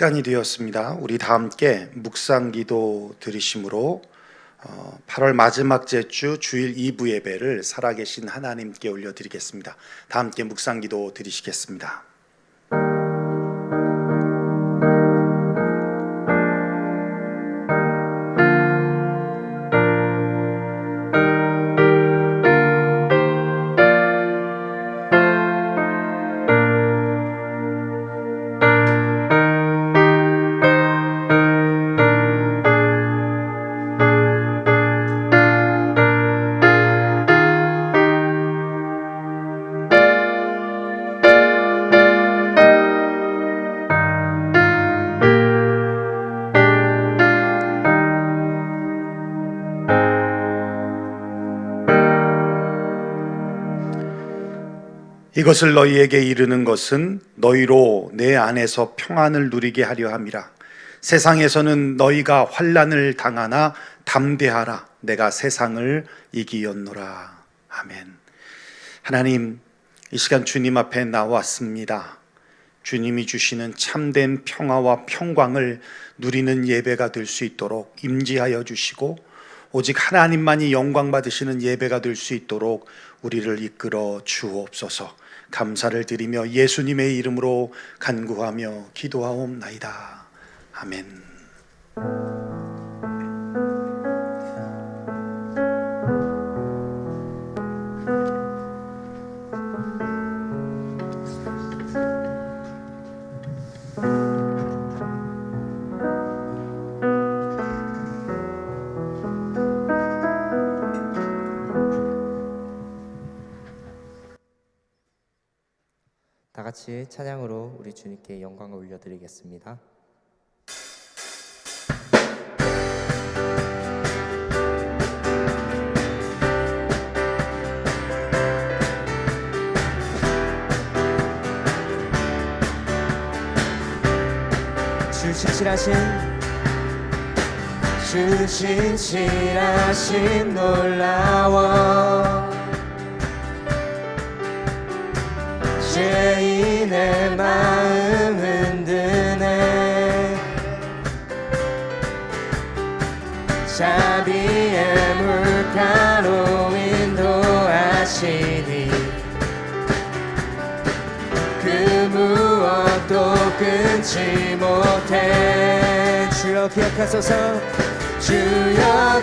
시간이 되었습니다. 우리 다 함께 묵상기도 드리심으로 8월 마지막 주 주일 2부 예배를 살아계신 하나님께 올려드리겠습니다. 다 함께 묵상기도 드리시겠습니다. 이것을 너희에게 이르는 것은 너희로 내 안에서 평안을 누리게 하려 함이라. 세상에서는 너희가 환난을 당하나 담대하라. 내가 세상을 이기었노라. 아멘. 하나님, 이 시간 주님 앞에 나왔습니다. 주님이 주시는 참된 평화와 평강을 누리는 예배가 될 수 있도록 임지하여 주시고, 오직 하나님만이 영광 받으시는 예배가 될 수 있도록 우리를 이끌어 주옵소서. 감사를 드리며 예수님의 이름으로 간구하며 기도하옵나이다. 아멘. 다 같이 찬양으로 우리 주님께 영광을 올려드리겠습니다. 주 신실하심 놀라워 죄인의 마음 흔드네. 자비의 물가로 인도하시니 그 무엇도 끊지 못해. 주여 기억하소서. 주여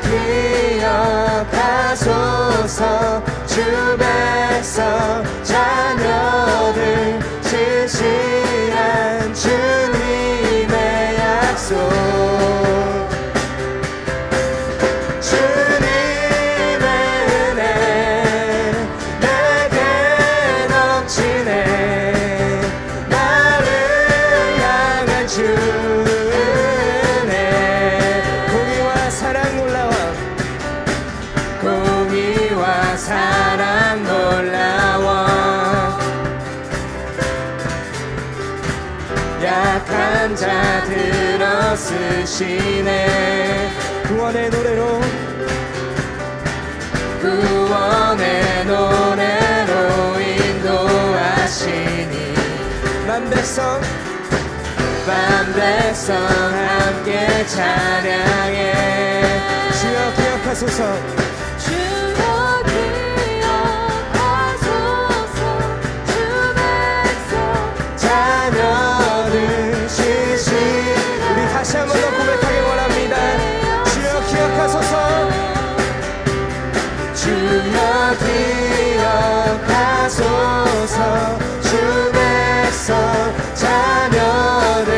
기억하소서. 주 백성 자녀들 진실한 주님의 약속. 주님의 은혜 내게 넘치네. 나를 향한 주 은혜. 공의와 사랑 놀라워. 공의와 사랑 놀라워. 약한 자 들어 쓰시네. 구원의 노래로 인도하시니 만 백성 함께 찬양해. 주여 기억하소서. 다시 한 번 더 고백하기 원합니다. 주여 기억하소서. 주여 기억하소서. 주 백성 자녀들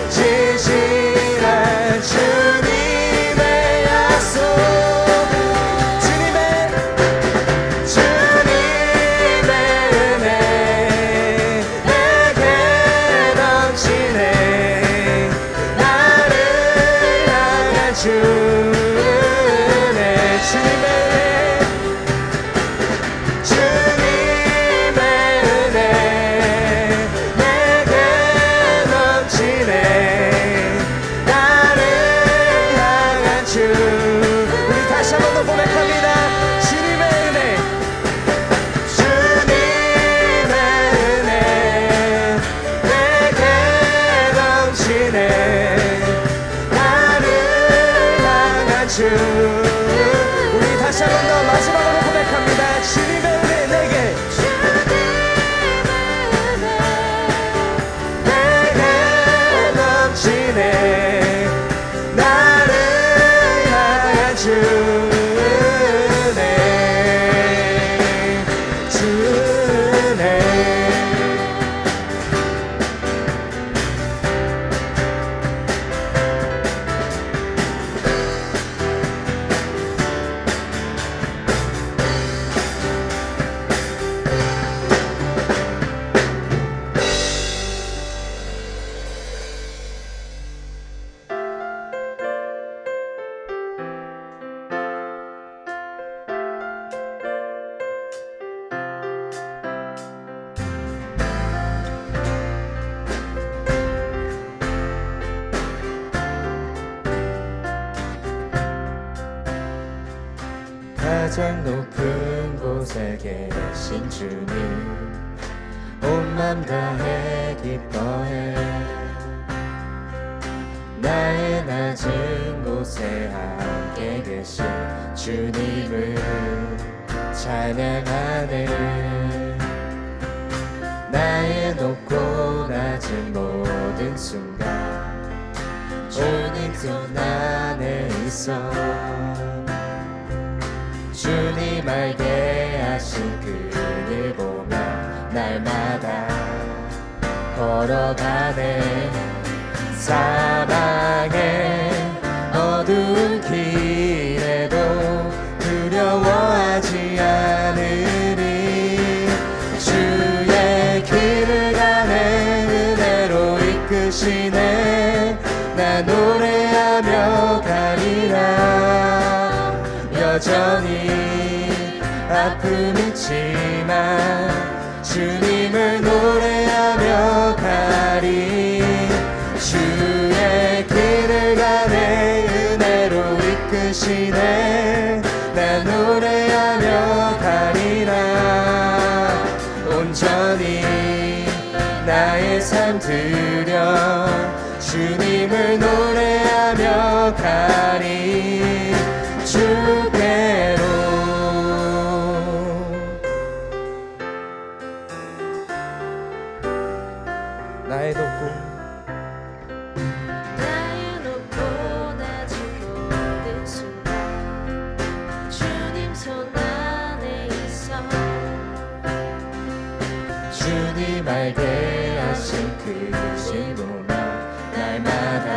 진실한 주님의 약속. 주. 우리 다시 한 번 더 마지막으로 고백합니다. 주님의 은혜 내게 내게 넘치네. 나를 향한 주 은혜, 주 은혜. 가장 높은 곳에 계신 주님, 온 맘 다해 기뻐해. 나의 낮은 곳에 함께 계신 주님을 찬양하네. 나의 높고 낮은 모든 순간 주님 손 안에 있어. 주님 알게 하신 그를 보며 날마다 걸어가네. 사방의 어두운 길에도 두려워하지 않으리. 주의 길을 가네. 은혜로 이끄시네. 나 노래하며 가리라. 여전히 아픔 있지만 주님을 노래하며 가리. 주의 길을 가네. 은혜로 이끄시네. 나 노래하며 가리라. 온전히 나의 삶 드려 주님을 노래하며 가리. 주께로. 나의 높고 낮은 모든 순간 주님 손 안에 있어. 주님 알게 하신 그 길 보며 날마다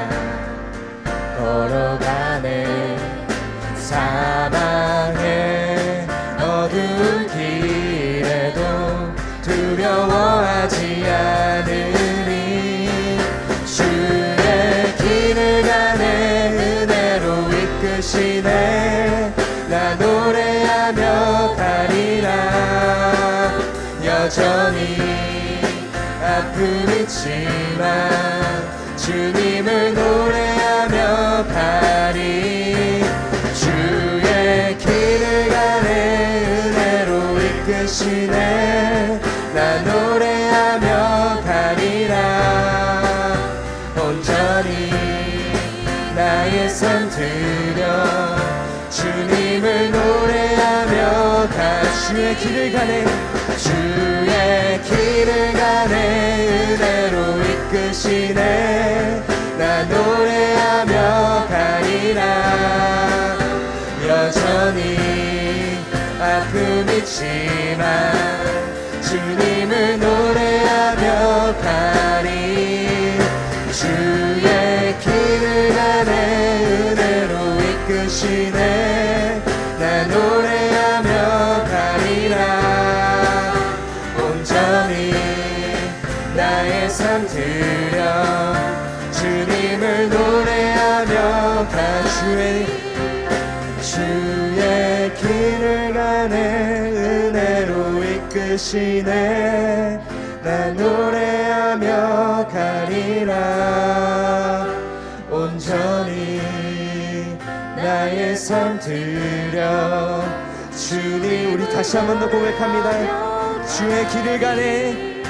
걸어가네. 사방의 어두운 길에도 두려워하지 않으리. 주의 길을 가네. 은혜로 이끄시네. 나 노래하며 가리라. 여전히 아픔 있지만 주님을 노래하며 가리. 주의 길을 가네. 은혜로 이끄시네. 나 노래하며 가리라. 온전히 나의 삶 드려 주님을 노래하며 가. 주의 길을 가네. 주의 길을 가네. 은혜로 이끄시네. 나 노래하며 가리라. 여전히 아픔 있지만 주님을 노래하며 가리. 주의 길을 가네. 은혜로 이끄시네. 나 노래하며 가리라. 온전히 나의 삶 드려 주님을 노래하며 가. 주의 길을 가네. 은혜로 이끄시네. 나 노래하며 가리라. 온전히 나의 삶 드려 주님. 우리 다시 한 번 더 고백합니다. 주의 길을 가네.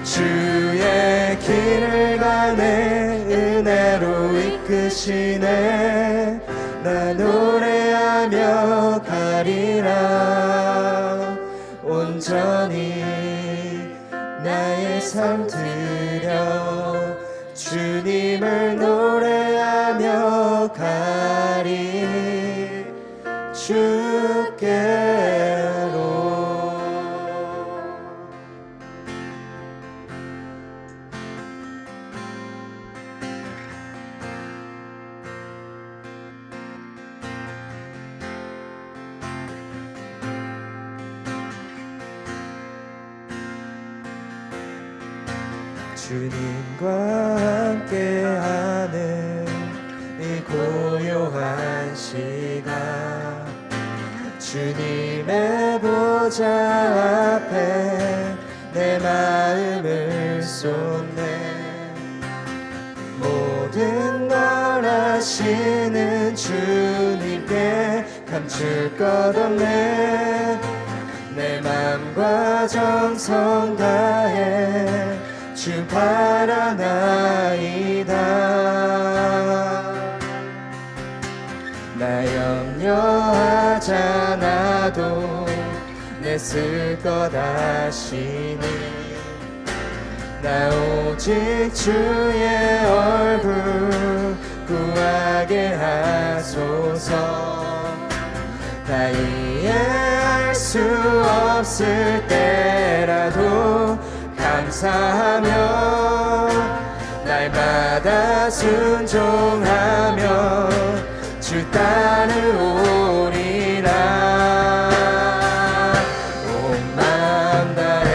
주의 길을 가네. 은혜로 이끄시네. 나 노래하며 가리라. 온전히 나의 삶 드려 주님을 노래하며 가리. 주께로. 주님과 함께하는 이 고요한 시간, 주님의 보좌 앞에 내 마음을 쏟네. 모든 걸 아시는 주님께 감출 것 없네. 내 맘과 정성 다해 주 바라나이다. 나 염려하잖아도 내 쓸 것 아시니. 나 오직 주의 얼굴 구하게 하소서. 다 이해할 수 없을 때라도 감사하며 날마다 순종하며 주 따르오리라. 온 마음 다해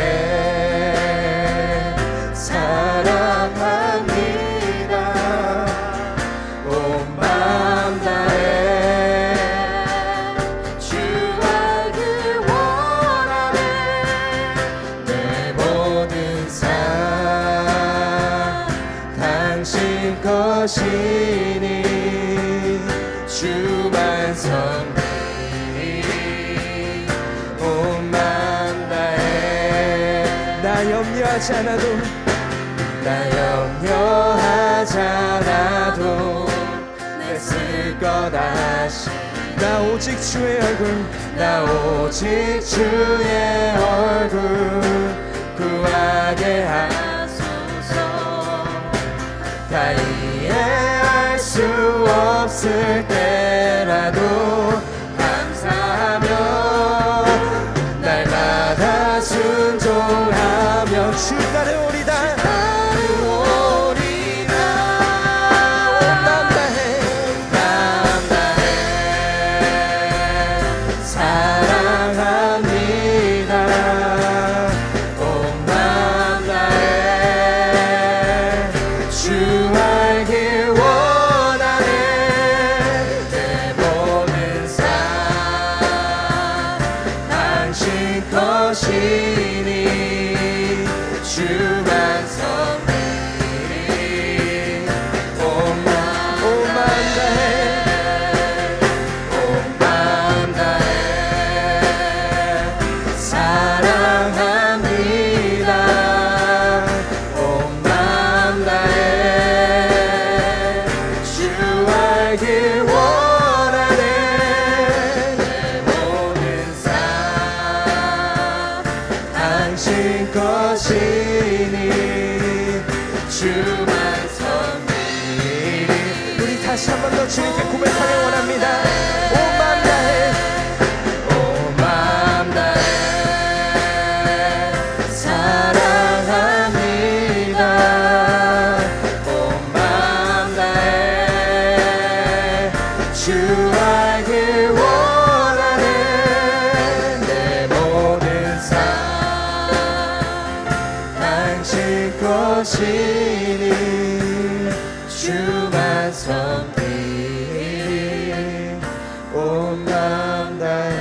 사랑합니다. 온 마음 다해 주 알길 원하네. 내 모든 삶 당신 것이니 주만 섬기리. 온 마음 다해 나 염려하지 않아도 내 쓸 것 아시. 나 오직 주의 얼굴 나 오직 주의 얼굴 구하게 하소서. 다 이해할 수 없을 때라도 감사하며 날마다 순종하며 주 따르오리다. 것이니 주만 섬기리. 온 마음 다해 사랑합니다. 온 마음 다해 주 알길 원하네. 내 모든 삶 당신 것이니 주만 섬기리. 우리 다시 한 번 더 주님께 고백하길 원합니다. 온 마음 다해 온 마음 다해 사랑합니다. 온 마음 다해 주 알길 원하네. 내 모든 삶 당신 것이니 주만 섬기리. 온 마음 다해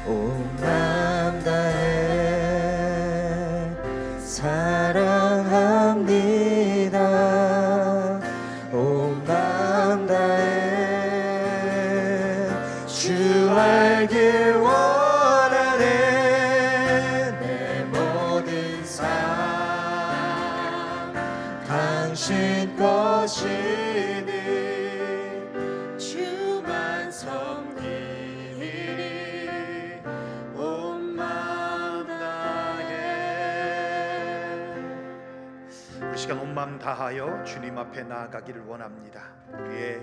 온 마음 다해 사랑합니다. 온 마음 다해 주 알길 원하네. 내 모든 삶 당신 것이니 다하여 주님 앞에 나아가기를 원합니다. 우리의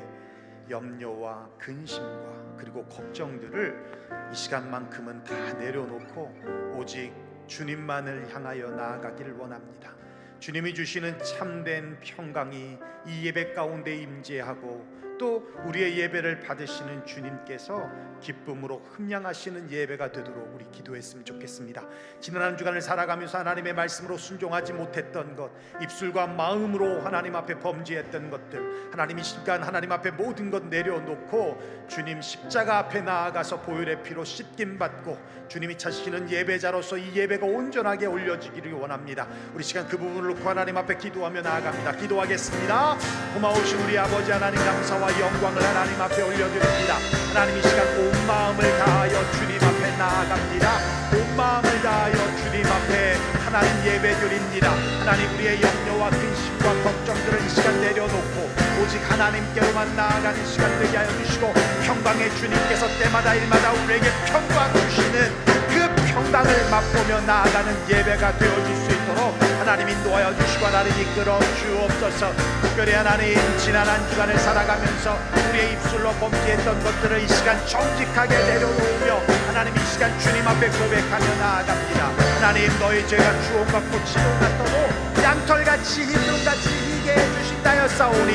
염려와 근심과 그리고 걱정들을 이 시간만큼은 다 내려놓고 오직 주님만을 향하여 나아가기를 원합니다. 주님이 주시는 참된 평강이 이 예배 가운데 임재하고 또 우리의 예배를 받으시는 주님께서 기쁨으로 흠양하시는 예배가 되도록 우리 기도했으면 좋겠습니다. 지난 한 주간을 살아가면서 하나님의 말씀으로 순종하지 못했던 것, 입술과 마음으로 하나님 앞에 범죄했던 것들, 하나님 이 시간 하나님 앞에 모든 것 내려놓고 주님 십자가 앞에 나아가서 보혈의 피로 씻김 받고 주님이 찾으시는 예배자로서 이 예배가 온전하게 올려지기를 원합니다. 우리 시간 그 부분을 놓고 하나님 앞에 기도하며 나아갑니다. 기도하겠습니다. 고마우신 우리 아버지 하나님, 감사와 영광을 하나님 앞에 올려드립니다. 하나님 이 시간 온 마음을 다하여 주님 앞에 나아갑니다. 온 마음을 다하여 주님 앞에 하나님 예배드립니다. 하나님 우리의 염려와 근심과 걱정들을 이 시간 내려놓고 오직 하나님께로만 나아가는 시간 되게 하여 주시고 평강의 주님께서 때마다 일마다 우리에게 평강 주시는 그 평강을 맛보며 나아가는 예배가 되어질 수 있도록 하나님 인도하여 주시고 하나님 이끌어 주옵소서. 특별히 하나님 지난 한 주간을 살아가면서 우리의 입술로 범죄했던 것들을 이 시간 정직하게 내려놓으며 하나님 이 시간 주님 앞에 고백하며 나아갑니다. 하나님 너희 죄가 주홍 같고 지홍 같아도 양털같이 흰눈같이 희게 해주신다여 싸우니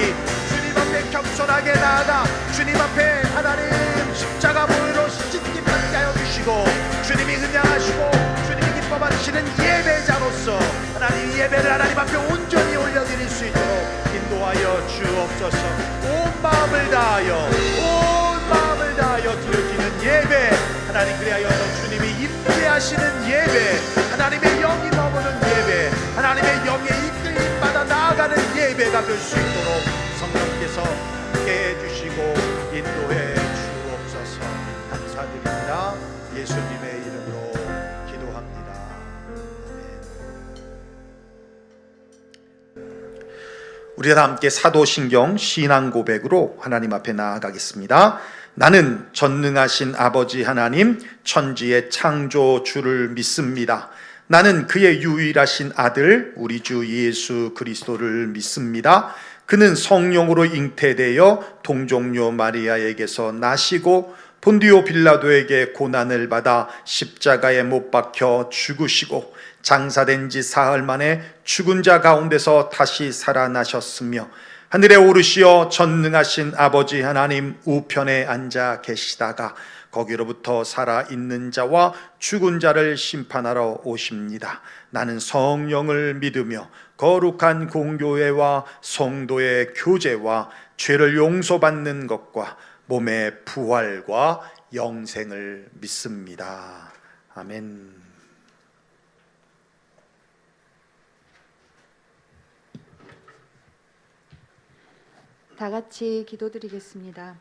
주님 앞에 겸손하게 나아가 주님 앞에 하나님 십자가 보혈로 씻김 받게 하여 주시고 주님이 흠양하시고 주님이 기뻐 받으시는 예배자로서 하나님 예배를 하나님 앞에 온전히 올려드릴 수 있도록 인도하여 주옵소서. 온 마음을 다하여 드려지는 예배 하나님, 그리하여 주님이 임재하시는 예배, 하나님의 영이 머무는 예배, 하나님의 영의 이끌림 받아 나아가는 예배가 될 수 있도록 성령께서 함께해 주시고 인도해 주옵소서. 감사드립니다. 예수님의 이름으로 기도합니다. 아멘. 우리 다 함께 사도신경 신앙 고백으로 하나님 앞에 나아가겠습니다. 나는 전능하신 아버지 하나님 천지의 창조주를 믿습니다. 나는 그의 유일하신 아들 우리 주 예수 그리스도를 믿습니다. 그는 성령으로 잉태되어 동정녀 마리아에게서 나시고 본디오 빌라도에게 고난을 받아 십자가에 못 박혀 죽으시고 장사된 지 사흘 만에 죽은 자 가운데서 다시 살아나셨으며 하늘에 오르시어 전능하신 아버지 하나님 우편에 앉아 계시다가 거기로부터 살아있는 자와 죽은 자를 심판하러 오십니다. 나는 성령을 믿으며 거룩한 공교회와 성도의 교제와 죄를 용서받는 것과 몸의 부활과 영생을 믿습니다. 아멘. 다 같이 기도드리겠습니다.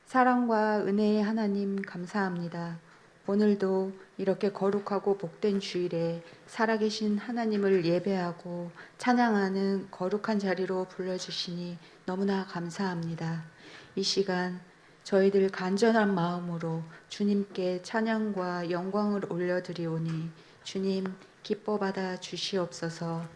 사랑과 은혜의 하나님 감사합니다. 오늘도 이렇게 거룩하고 복된 주일에 살아계신 하나님을 예배하고 찬양하는 거룩한 자리로 불러주시니 너무나 감사합니다. 이 시간 저희들 간절한 마음으로 주님께 찬양과 영광을 올려드리오니 주님 기뻐 받아 주시옵소서.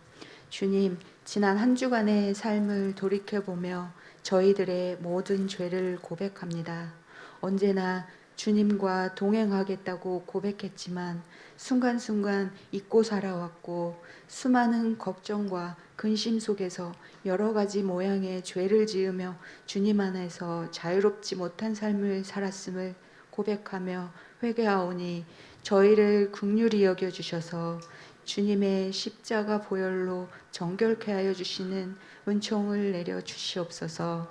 주님, 지난 한 주간의 삶을 돌이켜보며 저희들의 모든 죄를 고백합니다. 언제나 주님과 동행하겠다고 고백했지만 순간순간 잊고 살아왔고 수많은 걱정과 근심 속에서 여러 가지 모양의 죄를 지으며 주님 안에서 자유롭지 못한 삶을 살았음을 고백하며 회개하오니 저희를 긍휼히 여겨주셔서 주님의 십자가 보혈로 정결케 하여 주시는 은총을 내려 주시옵소서.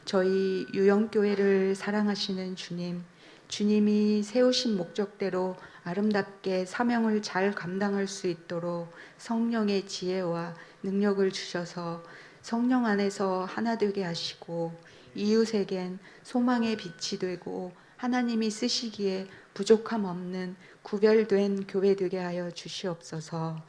저희 유영교회를 사랑하시는 주님, 주님이 세우신 목적대로 아름답게 사명을 잘 감당할 수 있도록 성령의 지혜와 능력을 주셔서 성령 안에서 하나 되게 하시고 이웃에겐 소망의 빛이 되고 하나님이 쓰시기에 부족함 없는 구별된 교회 되게 하여 주시옵소서.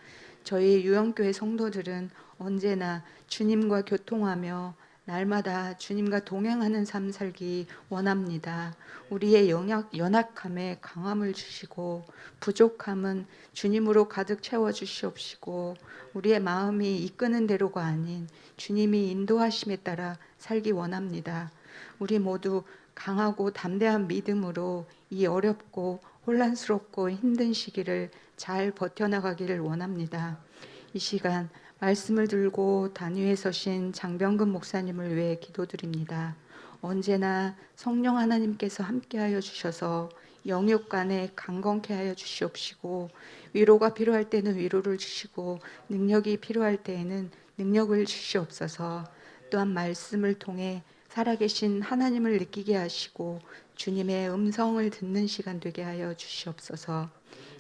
저희 유영교회 성도들은 언제나 주님과 교통하며 날마다 주님과 동행하는 삶 살기 원합니다. 우리의 연약함에 강함을 주시고 부족함은 주님으로 가득 채워 주시옵시고 우리의 마음이 이끄는 대로가 아닌 주님이 인도하심에 따라 살기 원합니다. 우리 모두 강하고 담대한 믿음으로 이 어렵고 혼란스럽고 힘든 시기를 잘 버텨나가기를 원합니다. 이 시간 말씀을 들고 단위에 서신 장병근 목사님을 위해 기도드립니다. 언제나 성령 하나님께서 함께하여 주셔서 영육간에 강건케 하여 주시옵시고 위로가 필요할 때는 위로를 주시고 능력이 필요할 때에는 능력을 주시옵소서. 또한 말씀을 통해 살아계신 하나님을 느끼게 하시고 주님의 음성을 듣는 시간 되게 하여 주시옵소서.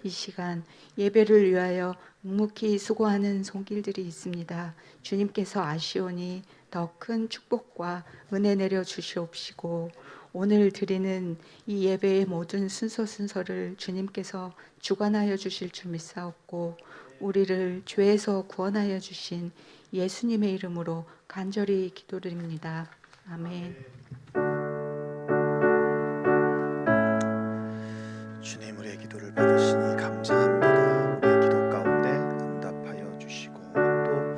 이 시간 예배를 위하여 묵묵히 수고하는 손길들이 있습니다. 주님께서 아시오니 더 큰 축복과 은혜 내려 주시옵시고 오늘 드리는 이 예배의 모든 순서를 주님께서 주관하여 주실 줄 믿사옵고 우리를 죄에서 구원하여 주신 예수님의 이름으로 간절히 기도드립니다. 아멘. 주님, 우리의 기도를 받으시니 감사합니다. 우리의 기도 가운데 응답하여 주시고 또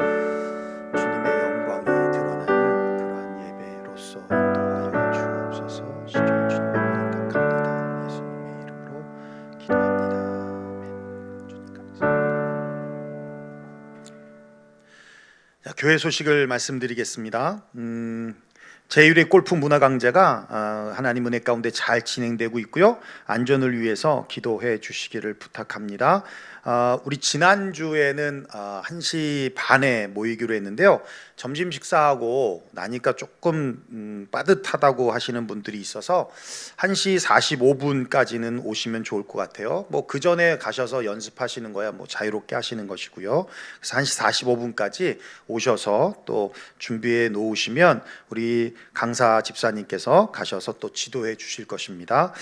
주님의 영광이 드러나는 그러한 예배로서 인도하여 주옵소서. 시종 주님을 부탁합니다. 예수님의 이름으로 기도합니다. 아멘. 주님 감사합니다. 자, 교회 소식을 말씀드리겠습니다. 제1회 골프 문화 강좌가 하나님 은혜 가운데 잘 진행되고 있고요. 안전을 위해서 기도해 주시기를 부탁합니다. 우리 지난주에는 1시 반에 모이기로 했는데요. 점심 식사하고 나니까 조금 빠듯하다고 하시는 분들이 있어서 1시 45분까지는 오시면 좋을 것 같아요. 뭐 그 전에 가셔서 연습하시는 거야 뭐 자유롭게 하시는 것이고요. 그래서 1시 45분까지 오셔서 또 준비해 놓으시면 우리 강사 집사님께서 가셔서 또 지도해 주실 것입니다.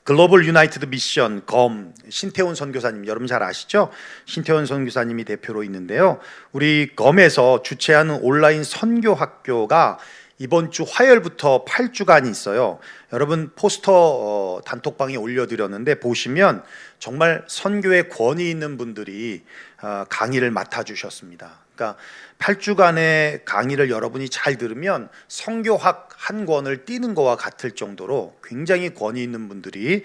글로벌 유나이티드 미션 검 신태훈 선교사님 여러분 잘 아시죠? 신태훈 선교사님이 대표로 있는데요. 우리 검에서 주최하는 온라인 선교 학교가 이번 주 화요일부터 8주간이 있어요. 여러분 포스터 단톡방에 올려드렸는데 보시면 정말 선교에 권위 있는 분들이 강의를 맡아주셨습니다. 그러니까 8주간의 강의를 여러분이 잘 들으면 성교학 한 권을 띄는 것과 같을 정도로 굉장히 권위 있는 분들이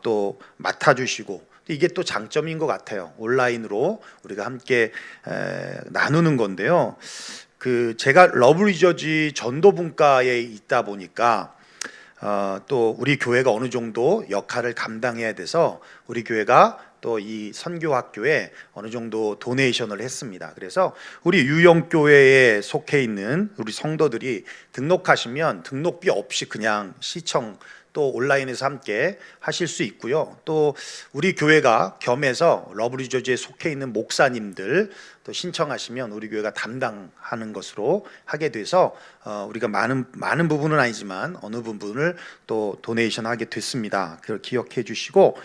또 맡아주시고 이게 또 장점인 것 같아요. 온라인으로 우리가 함께 나누는 건데요. 제가 러브리저지 전도분과에 있다 보니까 또 우리 교회가 어느 정도 역할을 감당해야 돼서 우리 교회가 또 이 선교학교에 어느 정도 도네이션을 했습니다. 그래서 우리 유영교회에 속해 있는 우리 성도들이 등록하시면 등록비 없이 그냥 시청 또 온라인에서 함께 하실 수 있고요. 또 우리 교회가 겸해서 러브리저지에 속해 있는 목사님들 또 신청하시면 우리 교회가 담당하는 것으로 하게 돼서 우리가 많은 부분은 아니지만 어느 부분을 또 도네이션 하게 됐습니다. 그걸 기억해 주시고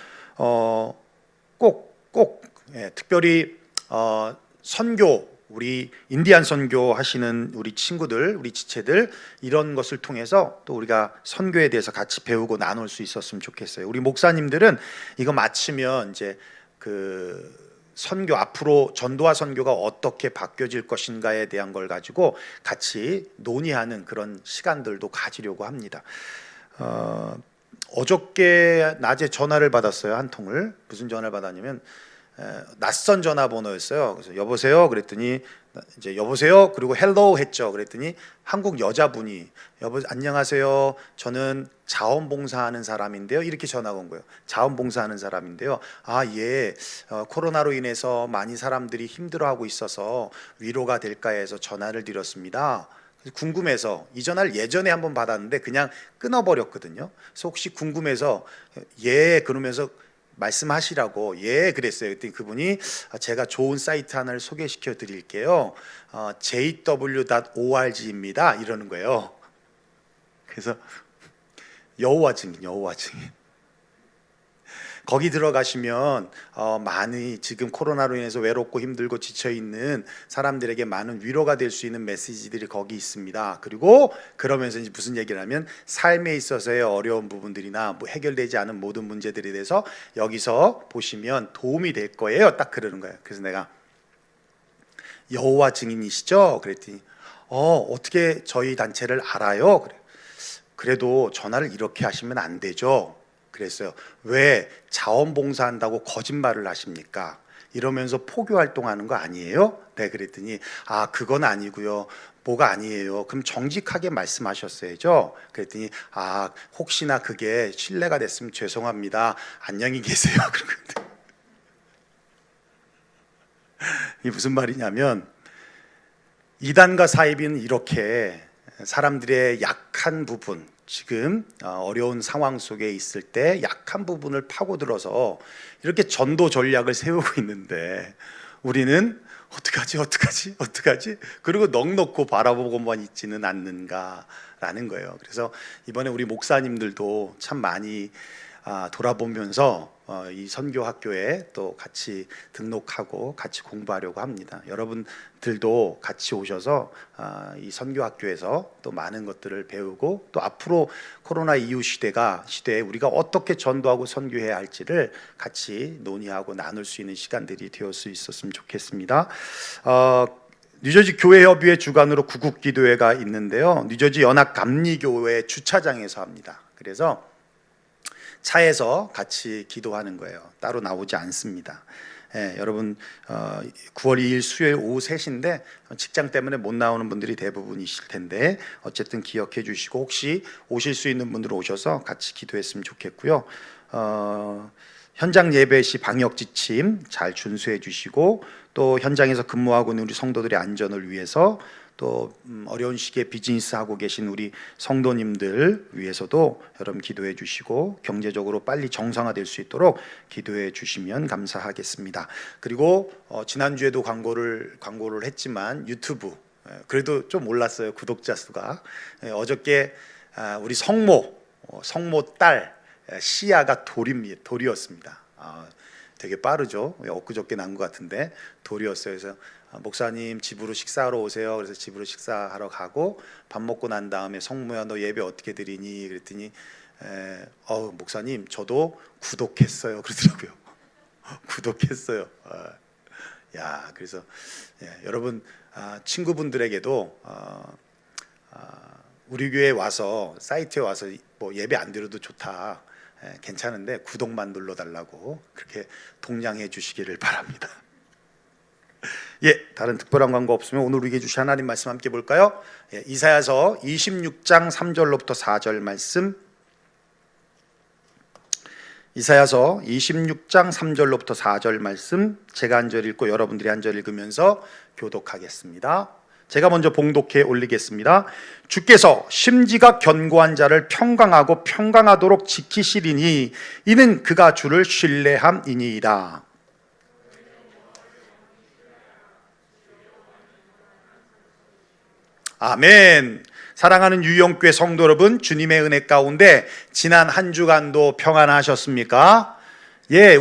꼭 특별히 선교 우리 인디안 선교 하시는 우리 친구들, 우리 지체들 이런 것을 통해서 또 우리가 선교에 대해서 같이 배우고 나눌 수 있었으면 좋겠어요. 우리 목사님들은 이거 마치면 이제 선교 앞으로 전도와 선교가 어떻게 바뀌어질 것인가에 대한 걸 가지고 같이 논의하는 그런 시간들도 가지려고 합니다. 어저께 낮에 전화를 받았어요. 한 통을. 무슨 전화를 받았냐면 낯선 전화번호였어요. 그래서 여보세요 그랬더니 이제 여보세요 그리고 헬로우 했죠. 그랬더니 한국 여자분이 안녕하세요 저는 자원봉사하는 사람인데요 이렇게 전화가 온 거예요. 자원봉사하는 사람인데요 예 코로나로 인해서 많이 사람들이 힘들어하고 있어서 위로가 될까 해서 전화를 드렸습니다. 궁금해서 이 전화를 예전에 한번 받았는데 그냥 끊어버렸거든요. 그래서 혹시 궁금해서 그러면서 말씀하시라고 그랬어요. 그랬더니 그분이 제가 좋은 사이트 하나를 소개시켜 드릴게요. jw.org입니다. 이러는 거예요. 그래서 여호와 증인 거기 들어가시면 많이 지금 코로나로 인해서 외롭고 힘들고 지쳐 있는 사람들에게 많은 위로가 될 수 있는 메시지들이 거기 있습니다. 그리고 그러면서 이제 무슨 얘기를 하면 삶에 있어서의 어려운 부분들이나 뭐 해결되지 않은 모든 문제들에 대해서 여기서 보시면 도움이 될 거예요. 딱 그러는 거예요. 그래서 내가 여호와 증인이시죠? 그랬더니 어떻게 저희 단체를 알아요? 그래. 그래도 전화를 이렇게 하시면 안 되죠. 그랬어요. 왜 자원봉사한다고 거짓말을 하십니까? 이러면서 포교 활동하는 거 아니에요? 네, 그랬더니 그건 아니고요. 뭐가 아니에요? 그럼 정직하게 말씀하셨어야죠. 그랬더니 혹시나 그게 신뢰가 됐으면 죄송합니다. 안녕히 계세요. 그러거든요. 이게 무슨 말이냐면 이단과 사이비는 이렇게 사람들의 약한 부분, 지금 어려운 상황 속에 있을 때 약한 부분을 파고들어서 이렇게 전도 전략을 세우고 있는데 우리는 어떡하지? 그리고 넋 놓고 바라보고만 있지는 않는가라는 거예요. 그래서 이번에 우리 목사님들도 참 많이 돌아보면서 이 선교학교에 또 같이 등록하고 같이 공부하려고 합니다. 여러분들도 같이 오셔서 이 선교학교에서 또 많은 것들을 배우고 또 앞으로 코로나 이후 시대에 우리가 어떻게 전도하고 선교해야 할지를 같이 논의하고 나눌 수 있는 시간들이 되었을 수 있었으면 좋겠습니다. 뉴저지 교회협의회 주관으로 구국기도회가 있는데요. 뉴저지 연합감리교회 주차장에서 합니다. 그래서 차에서 같이 기도하는 거예요. 따로 나오지 않습니다. 여러분 9월 2일 수요일 오후 3시인데 직장 때문에 못 나오는 분들이 대부분이실 텐데 어쨌든 기억해 주시고 혹시 오실 수 있는 분들 오셔서 같이 기도했으면 좋겠고요. 현장 예배 시 방역 지침 잘 준수해 주시고 또 현장에서 근무하고 있는 우리 성도들의 안전을 위해서 또 어려운 시기에 비즈니스 하고 계신 우리 성도님들 위해서도 여러분 기도해 주시고 경제적으로 빨리 정상화될 수 있도록 기도해 주시면 감사하겠습니다. 그리고 지난주에도 광고를 했지만 유튜브 그래도 좀 올랐어요. 구독자 수가. 어저께 우리 성모 딸 시아가 돌이었습니다. 되게 빠르죠. 엊그저께 난 것 같은데 돌이었어요. 그래서 목사님 집으로 식사하러 오세요. 그래서 집으로 식사하러 가고 밥 먹고 난 다음에 성모야 너 예배 어떻게 드리니? 그랬더니 목사님 저도 구독했어요. 그러더라고요. 구독했어요. 그래서 여러분 친구분들에게도 우리 교회 와서 사이트에 와서 뭐 예배 안 드려도 좋다. 괜찮은데 구독만 눌러달라고 그렇게 동냥해 주시기를 바랍니다. 다른 특별한 광고 없으면 오늘 우리에게 주신 하나님 말씀 함께 볼까요? 이사야서 26장 3절로부터 4절 말씀. 이사야서 26장 3절로부터 4절 말씀 제가 한 절 읽고 여러분들이 한 절 읽으면서 교독하겠습니다. 제가 먼저 봉독해 올리겠습니다. 주께서 심지가 견고한 자를 평강하고 평강하도록 지키시리니 이는 그가 주를 신뢰함이니이다. 아멘. 사랑하는 유영교회 성도 여러분, 주님의 은혜 가운데 지난 한 주간도 평안하셨습니까?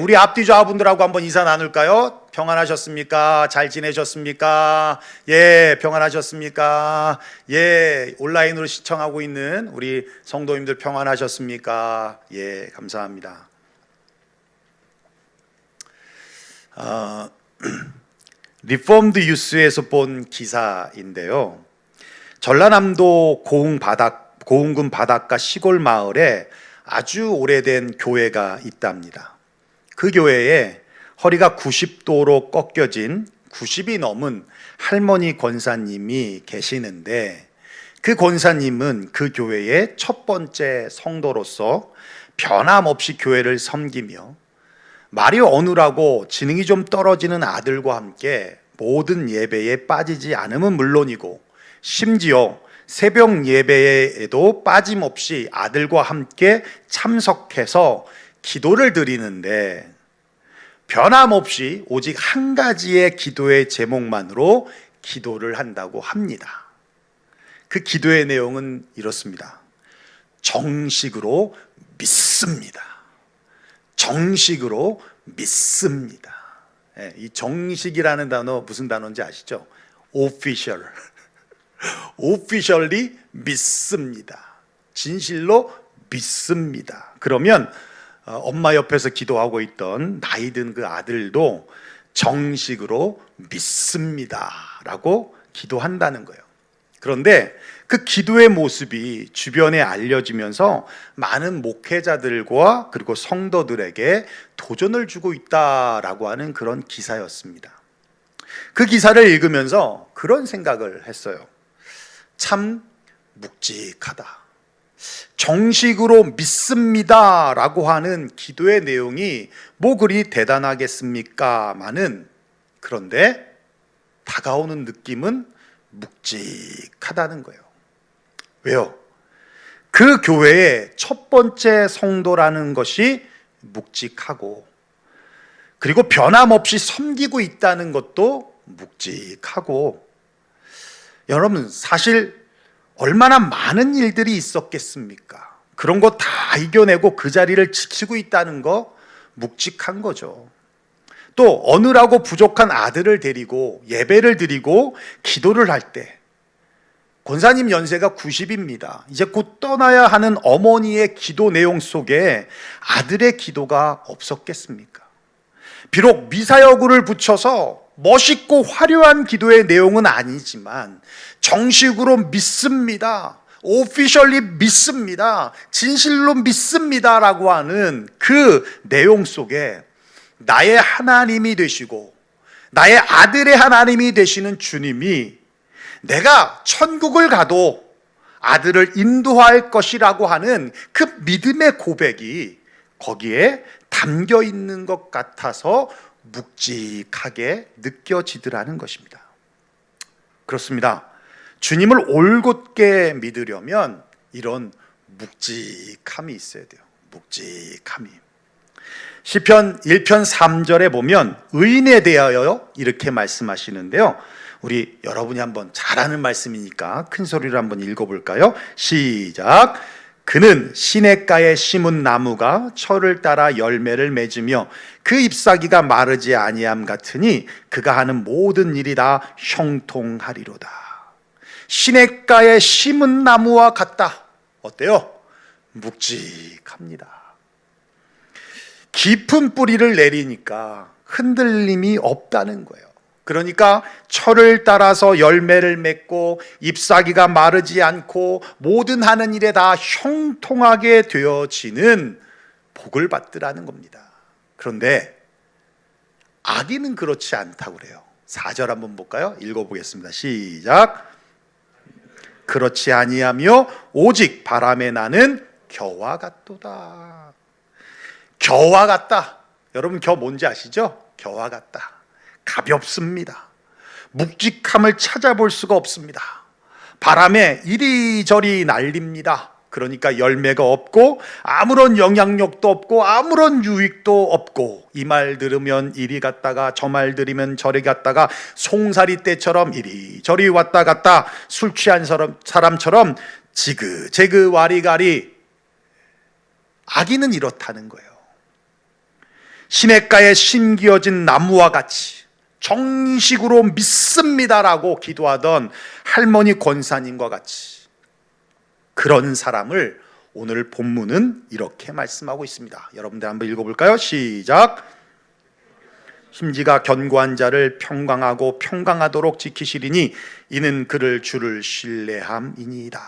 우리 앞뒤 좌분들하고 한번 인사 나눌까요? 평안하셨습니까? 잘 지내셨습니까? 평안하셨습니까? 온라인으로 시청하고 있는 우리 성도님들 평안하셨습니까? 감사합니다. 리폼드 유스에서 본 기사인데요. 전라남도 고흥군 바닷가 시골 마을에 아주 오래된 교회가 있답니다. 그 교회에 허리가 90도로 꺾여진 90이 넘은 할머니 권사님이 계시는데 그 권사님은 그 교회의 첫 번째 성도로서 변함없이 교회를 섬기며 말이 어눌하고 지능이 좀 떨어지는 아들과 함께 모든 예배에 빠지지 않음은 물론이고 심지어 새벽 예배에도 빠짐없이 아들과 함께 참석해서 기도를 드리는데 변함없이 오직 한 가지의 기도의 제목만으로 기도를 한다고 합니다. 그 기도의 내용은 이렇습니다. 정식으로 믿습니다. 정식으로 믿습니다. 예, 이 정식이라는 단어 무슨 단어인지 아시죠? official. officially 믿습니다. 진실로 믿습니다. 그러면 엄마 옆에서 기도하고 있던 나이 든 그 아들도 정식으로 믿습니다라고 기도한다는 거예요. 그런데 그 기도의 모습이 주변에 알려지면서 많은 목회자들과 그리고 성도들에게 도전을 주고 있다라고 하는 그런 기사였습니다. 그 기사를 읽으면서 그런 생각을 했어요. 참 묵직하다. 정식으로 믿습니다라고 하는 기도의 내용이 뭐 그리 대단하겠습니까마는, 그런데 다가오는 느낌은 묵직하다는 거예요. 왜요? 그 교회의 첫 번째 성도라는 것이 묵직하고, 그리고 변함없이 섬기고 있다는 것도 묵직하고, 여러분 사실 얼마나 많은 일들이 있었겠습니까? 그런 거 다 이겨내고 그 자리를 지키고 있다는 거 묵직한 거죠. 또 어느라고 부족한 아들을 데리고 예배를 드리고 기도를 할 때, 권사님 연세가 90입니다. 이제 곧 떠나야 하는 어머니의 기도 내용 속에 아들의 기도가 없었겠습니까? 비록 미사여구를 붙여서 멋있고 화려한 기도의 내용은 아니지만 정식으로 믿습니다, 오피셜리 믿습니다, 진실로 믿습니다라고 하는 그 내용 속에 나의 하나님이 되시고 나의 아들의 하나님이 되시는 주님이 내가 천국을 가도 아들을 인도할 것이라고 하는 그 믿음의 고백이 거기에 담겨 있는 것 같아서 묵직하게 느껴지더라는 것입니다. 그렇습니다. 주님을 올곧게 믿으려면 이런 묵직함이 있어야 돼요. 묵직함이. 시편 1편 3절에 보면 의인에 대하여 이렇게 말씀하시는데요. 우리 여러분이 한번 잘 아는 말씀이니까 큰 소리로 한번 읽어볼까요? 시작. 그는 시냇가에 심은 나무가 철을 따라 열매를 맺으며 그 잎사귀가 마르지 아니함 같으니 그가 하는 모든 일이 다 형통하리로다. 시냇가에 심은 나무와 같다. 어때요? 묵직합니다. 깊은 뿌리를 내리니까 흔들림이 없다는 거예요. 그러니까 철을 따라서 열매를 맺고 잎사귀가 마르지 않고 모든 하는 일에 다 형통하게 되어지는 복을 받으라는 겁니다. 그런데 악인은 그렇지 않다고 그래요. 4절 한번 볼까요? 읽어보겠습니다. 시작. 그렇지 아니하며 오직 바람에 나는 겨와 같도다. 겨와 같다. 여러분 겨 뭔지 아시죠? 겨와 같다. 가볍습니다. 묵직함을 찾아볼 수가 없습니다. 바람에 이리저리 날립니다. 그러니까 열매가 없고 아무런 영향력도 없고 아무런 유익도 없고, 이 말 들으면 이리 갔다가 저 말 들으면 저리 갔다가 송사리 때처럼 이리저리 왔다 갔다 술 취한 사람처럼 지그재그 와리가리. 악인은 이렇다는 거예요. 시냇가에 심기어진 나무와 같이 정식으로 믿습니다라고 기도하던 할머니 권사님과 같이, 그런 사람을 오늘 본문은 이렇게 말씀하고 있습니다. 여러분들 한번 읽어볼까요? 시작. 심지가 견고한 자를 평강하고 평강하도록 지키시리니 이는 그를 주를 신뢰함이니이다.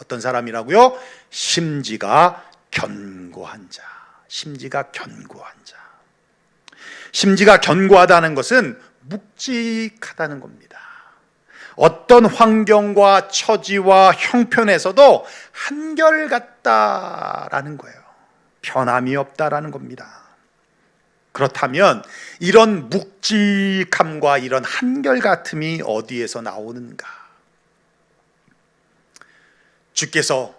어떤 사람이라고요? 심지가 견고한 자. 심지가 견고한 자. 심지가 견고하다는 것은 묵직하다는 겁니다. 어떤 환경과 처지와 형편에서도 한결같다라는 거예요. 변함이 없다라는 겁니다. 그렇다면 이런 묵직함과 이런 한결같음이 어디에서 나오는가? 주께서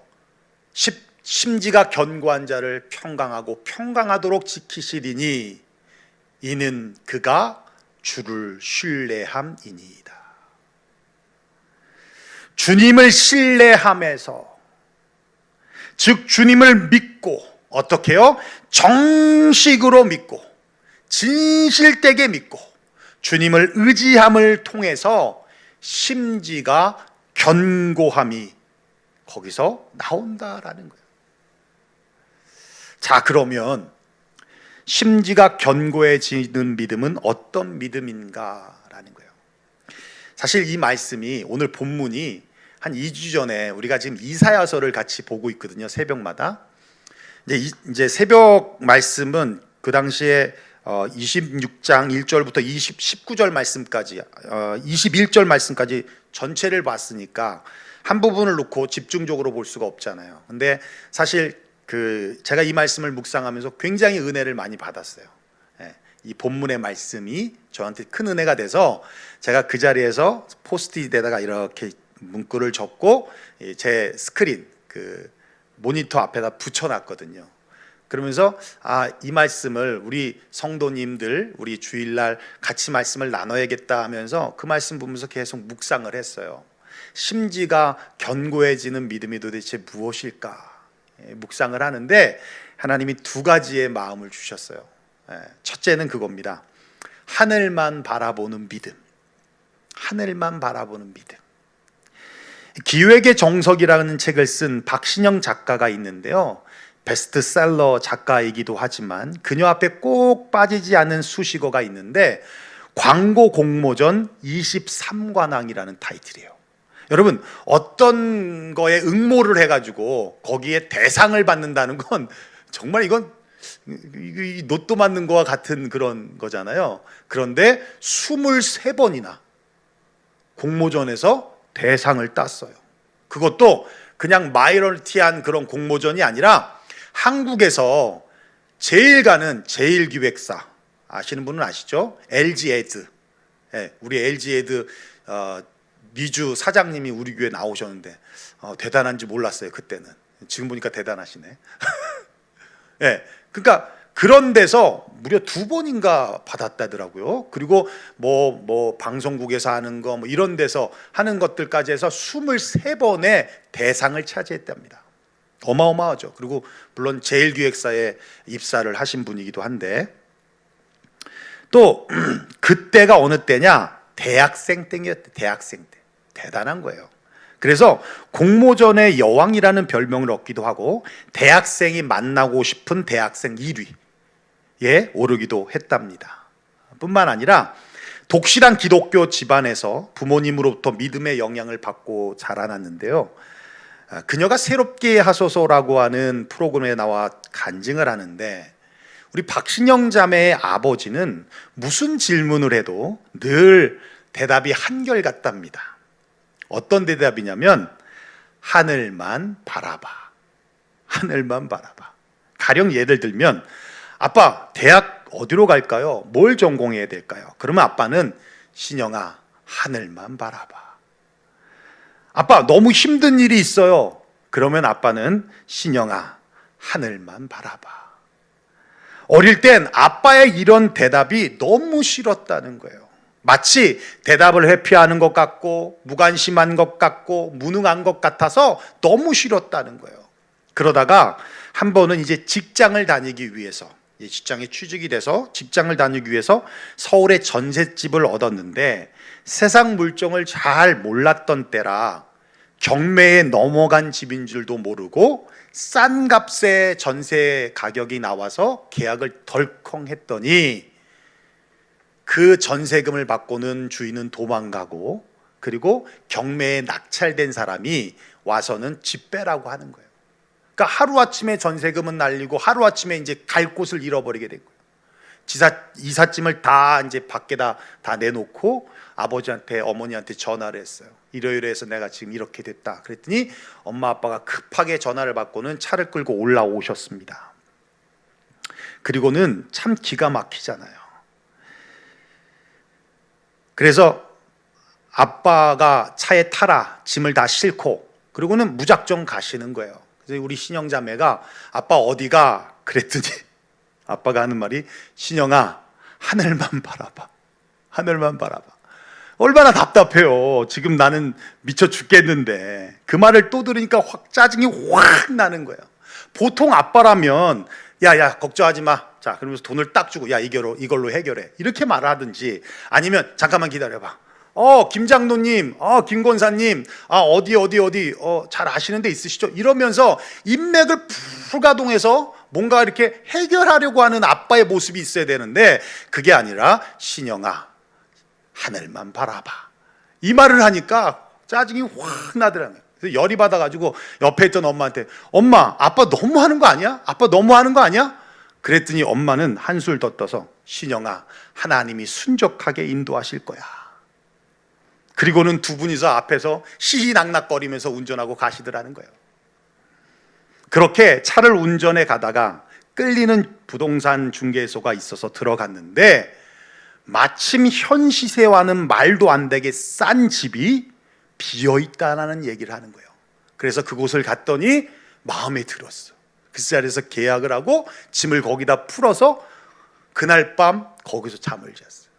심지가 견고한 자를 평강하고 평강하도록 지키시리니 이는 그가 주를 신뢰함이니이다. 주님을 신뢰함에서, 즉 주님을 믿고 어떻게요? 정식으로 믿고 진실되게 믿고 주님을 의지함을 통해서 심지가 견고함이 거기서 나온다라는 거예요. 자, 그러면 심지가 견고해지는 믿음은 어떤 믿음인가라는 거예요. 사실 이 말씀이, 오늘 본문이 한 2주 전에 우리가 지금 이사야서를 같이 보고 있거든요. 새벽마다. 이제 새벽 말씀은 그 당시에 26장 1절부터 19절 말씀까지 21절 말씀까지 전체를 봤으니까 한 부분을 놓고 집중적으로 볼 수가 없잖아요. 근데 사실 제가 이 말씀을 묵상하면서 굉장히 은혜를 많이 받았어요. 이 본문의 말씀이 저한테 큰 은혜가 돼서 제가 그 자리에서 포스트잇에다가 이렇게 문구를 적고 제 스크린 모니터 앞에다 붙여놨거든요. 그러면서 이 말씀을 우리 성도님들 우리 주일날 같이 말씀을 나눠야겠다 하면서 그 말씀 보면서 계속 묵상을 했어요. 심지가 견고해지는 믿음이 도대체 무엇일까 묵상을 하는데 하나님이 두 가지의 마음을 주셨어요. 첫째는 그겁니다. 하늘만 바라보는 믿음. 하늘만 바라보는 믿음. 기획의 정석이라는 책을 쓴 박신영 작가가 있는데요. 베스트셀러 작가이기도 하지만 그녀 앞에 꼭 빠지지 않는 수식어가 있는데 광고 공모전 23관왕이라는 타이틀이에요. 여러분, 어떤 거에 응모를 해가지고 거기에 대상을 받는다는 건 정말 이건 로또 맞는 거와 같은 그런 거잖아요. 그런데 23번이나 공모전에서 대상을 땄어요. 그것도 그냥 마이너리티한 그런 공모전이 아니라 한국에서 제일 가는 제일기획사, 아시는 분은 아시죠? LG에드. 우리 LG에드 미주 사장님이 우리 교회 나오셨는데 대단한지 몰랐어요. 그때는. 지금 보니까 대단하시네. 그러니까 그런 데서 무려 2번인가 받았다더라고요. 그리고 뭐 방송국에서 하는 거 뭐 이런 데서 하는 것들까지 해서 23번의 대상을 차지했답니다. 어마어마하죠. 그리고 물론 제일기획사에 입사를 하신 분이기도 한데, 또 그때가 어느 때냐? 대학생 때였대. 대학생 때. 대단한 거예요. 그래서 공모전의 여왕이라는 별명을 얻기도 하고 대학생이 만나고 싶은 대학생 1위에 오르기도 했답니다. 뿐만 아니라 독실한 기독교 집안에서 부모님으로부터 믿음의 영향을 받고 자라났는데요. 그녀가 새롭게 하소서라고 하는 프로그램에 나와 간증을 하는데, 우리 박신영 자매의 아버지는 무슨 질문을 해도 늘 대답이 한결같답니다. 어떤 대답이냐면 하늘만 바라봐. 하늘만 바라봐. 가령 예를 들면, 아빠 대학 어디로 갈까요? 뭘 전공해야 될까요? 그러면 아빠는 신영아 하늘만 바라봐. 아빠 너무 힘든 일이 있어요. 그러면 아빠는 신영아 하늘만 바라봐. 어릴 땐 아빠의 이런 대답이 너무 싫었다는 거예요. 마치 대답을 회피하는 것 같고 무관심한 것 같고 무능한 것 같아서 너무 싫었다는 거예요. 그러다가 한 번은 이제 직장을 다니기 위해서, 직장에 취직이 돼서 직장을 다니기 위해서 서울에 전셋집을 얻었는데 세상 물정을 잘 몰랐던 때라 경매에 넘어간 집인 줄도 모르고 싼 값의 전세 가격이 나와서 계약을 덜컹 했더니 그 전세금을 받고는 주인은 도망가고, 그리고 경매에 낙찰된 사람이 와서는 집 빼라고 하는 거예요. 그러니까 하루아침에 전세금은 날리고 하루아침에 이제 갈 곳을 잃어버리게 된 거예요. 이삿짐을 다 이제 밖에다 다 내놓고 아버지한테 어머니한테 전화를 했어요. 이러이러해서 내가 지금 이렇게 됐다. 그랬더니 엄마 아빠가 급하게 전화를 받고는 차를 끌고 올라오셨습니다. 그리고는 참 기가 막히잖아요. 그래서 아빠가 차에 타라 짐을 다 싣고 그리고는 무작정 가시는 거예요. 그래서 우리 신영자매가 아빠 어디가? 그랬더니 아빠가 하는 말이 신영아 하늘만 바라봐. 하늘만 바라봐. 얼마나 답답해요. 지금 나는 미쳐 죽겠는데 그 말을 또 들으니까 확 짜증이 확 나는 거예요. 보통 아빠라면 야 걱정하지 마. 자, 그러면서 돈을 딱 주고 야 이걸로 해결해. 이렇게 말하든지 아니면 잠깐만 기다려봐. 김 장로님, 김 권사님, 어디 잘 아시는 데 있으시죠? 이러면서 인맥을 풀가동해서 뭔가 이렇게 해결하려고 하는 아빠의 모습이 있어야 되는데 그게 아니라 신영아 하늘만 바라봐. 이 말을 하니까 짜증이 확 나더라고요. 그래서 열이 받아가지고 옆에 있던 엄마한테 엄마 아빠 너무 하는 거 아니야? 아빠 너무 하는 거 아니야? 그랬더니 엄마는 한술 더 떠서 신영아 하나님이 순적하게 인도하실 거야. 그리고는 두 분이서 앞에서 시시낙낙거리면서 운전하고 가시더라는 거예요. 그렇게 차를 운전해 가다가 끌리는 부동산 중개소가 있어서 들어갔는데 마침 현 시세와는 말도 안 되게 싼 집이 비어있다는 얘기를 하는 거예요. 그래서 그곳을 갔더니 마음에 들었어. 그 자리에서 계약을 하고 짐을 거기다 풀어서 그날 밤 거기서 잠을 잤어요.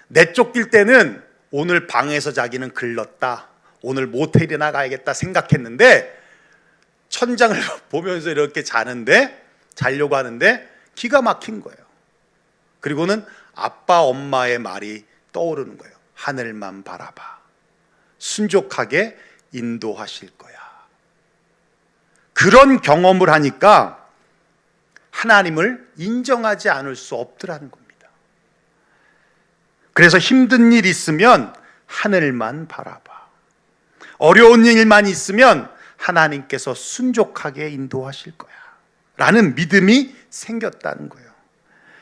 내쫓길 때는 오늘 방에서 자기는 글렀다, 오늘 모텔이나 가야겠다 생각했는데 천장을 보면서 이렇게 자려고 하는데 기가 막힌 거예요. 그리고는 아빠 엄마의 말이 떠오르는 거예요. 하늘만 바라봐. 순종하게 인도하실 거야. 그런 경험을 하니까 하나님을 인정하지 않을 수 없더라는 겁니다. 그래서 힘든 일 있으면 하늘만 바라봐. 어려운 일만 있으면 하나님께서 순종하게 인도하실 거야 라는 믿음이 생겼다는 거예요.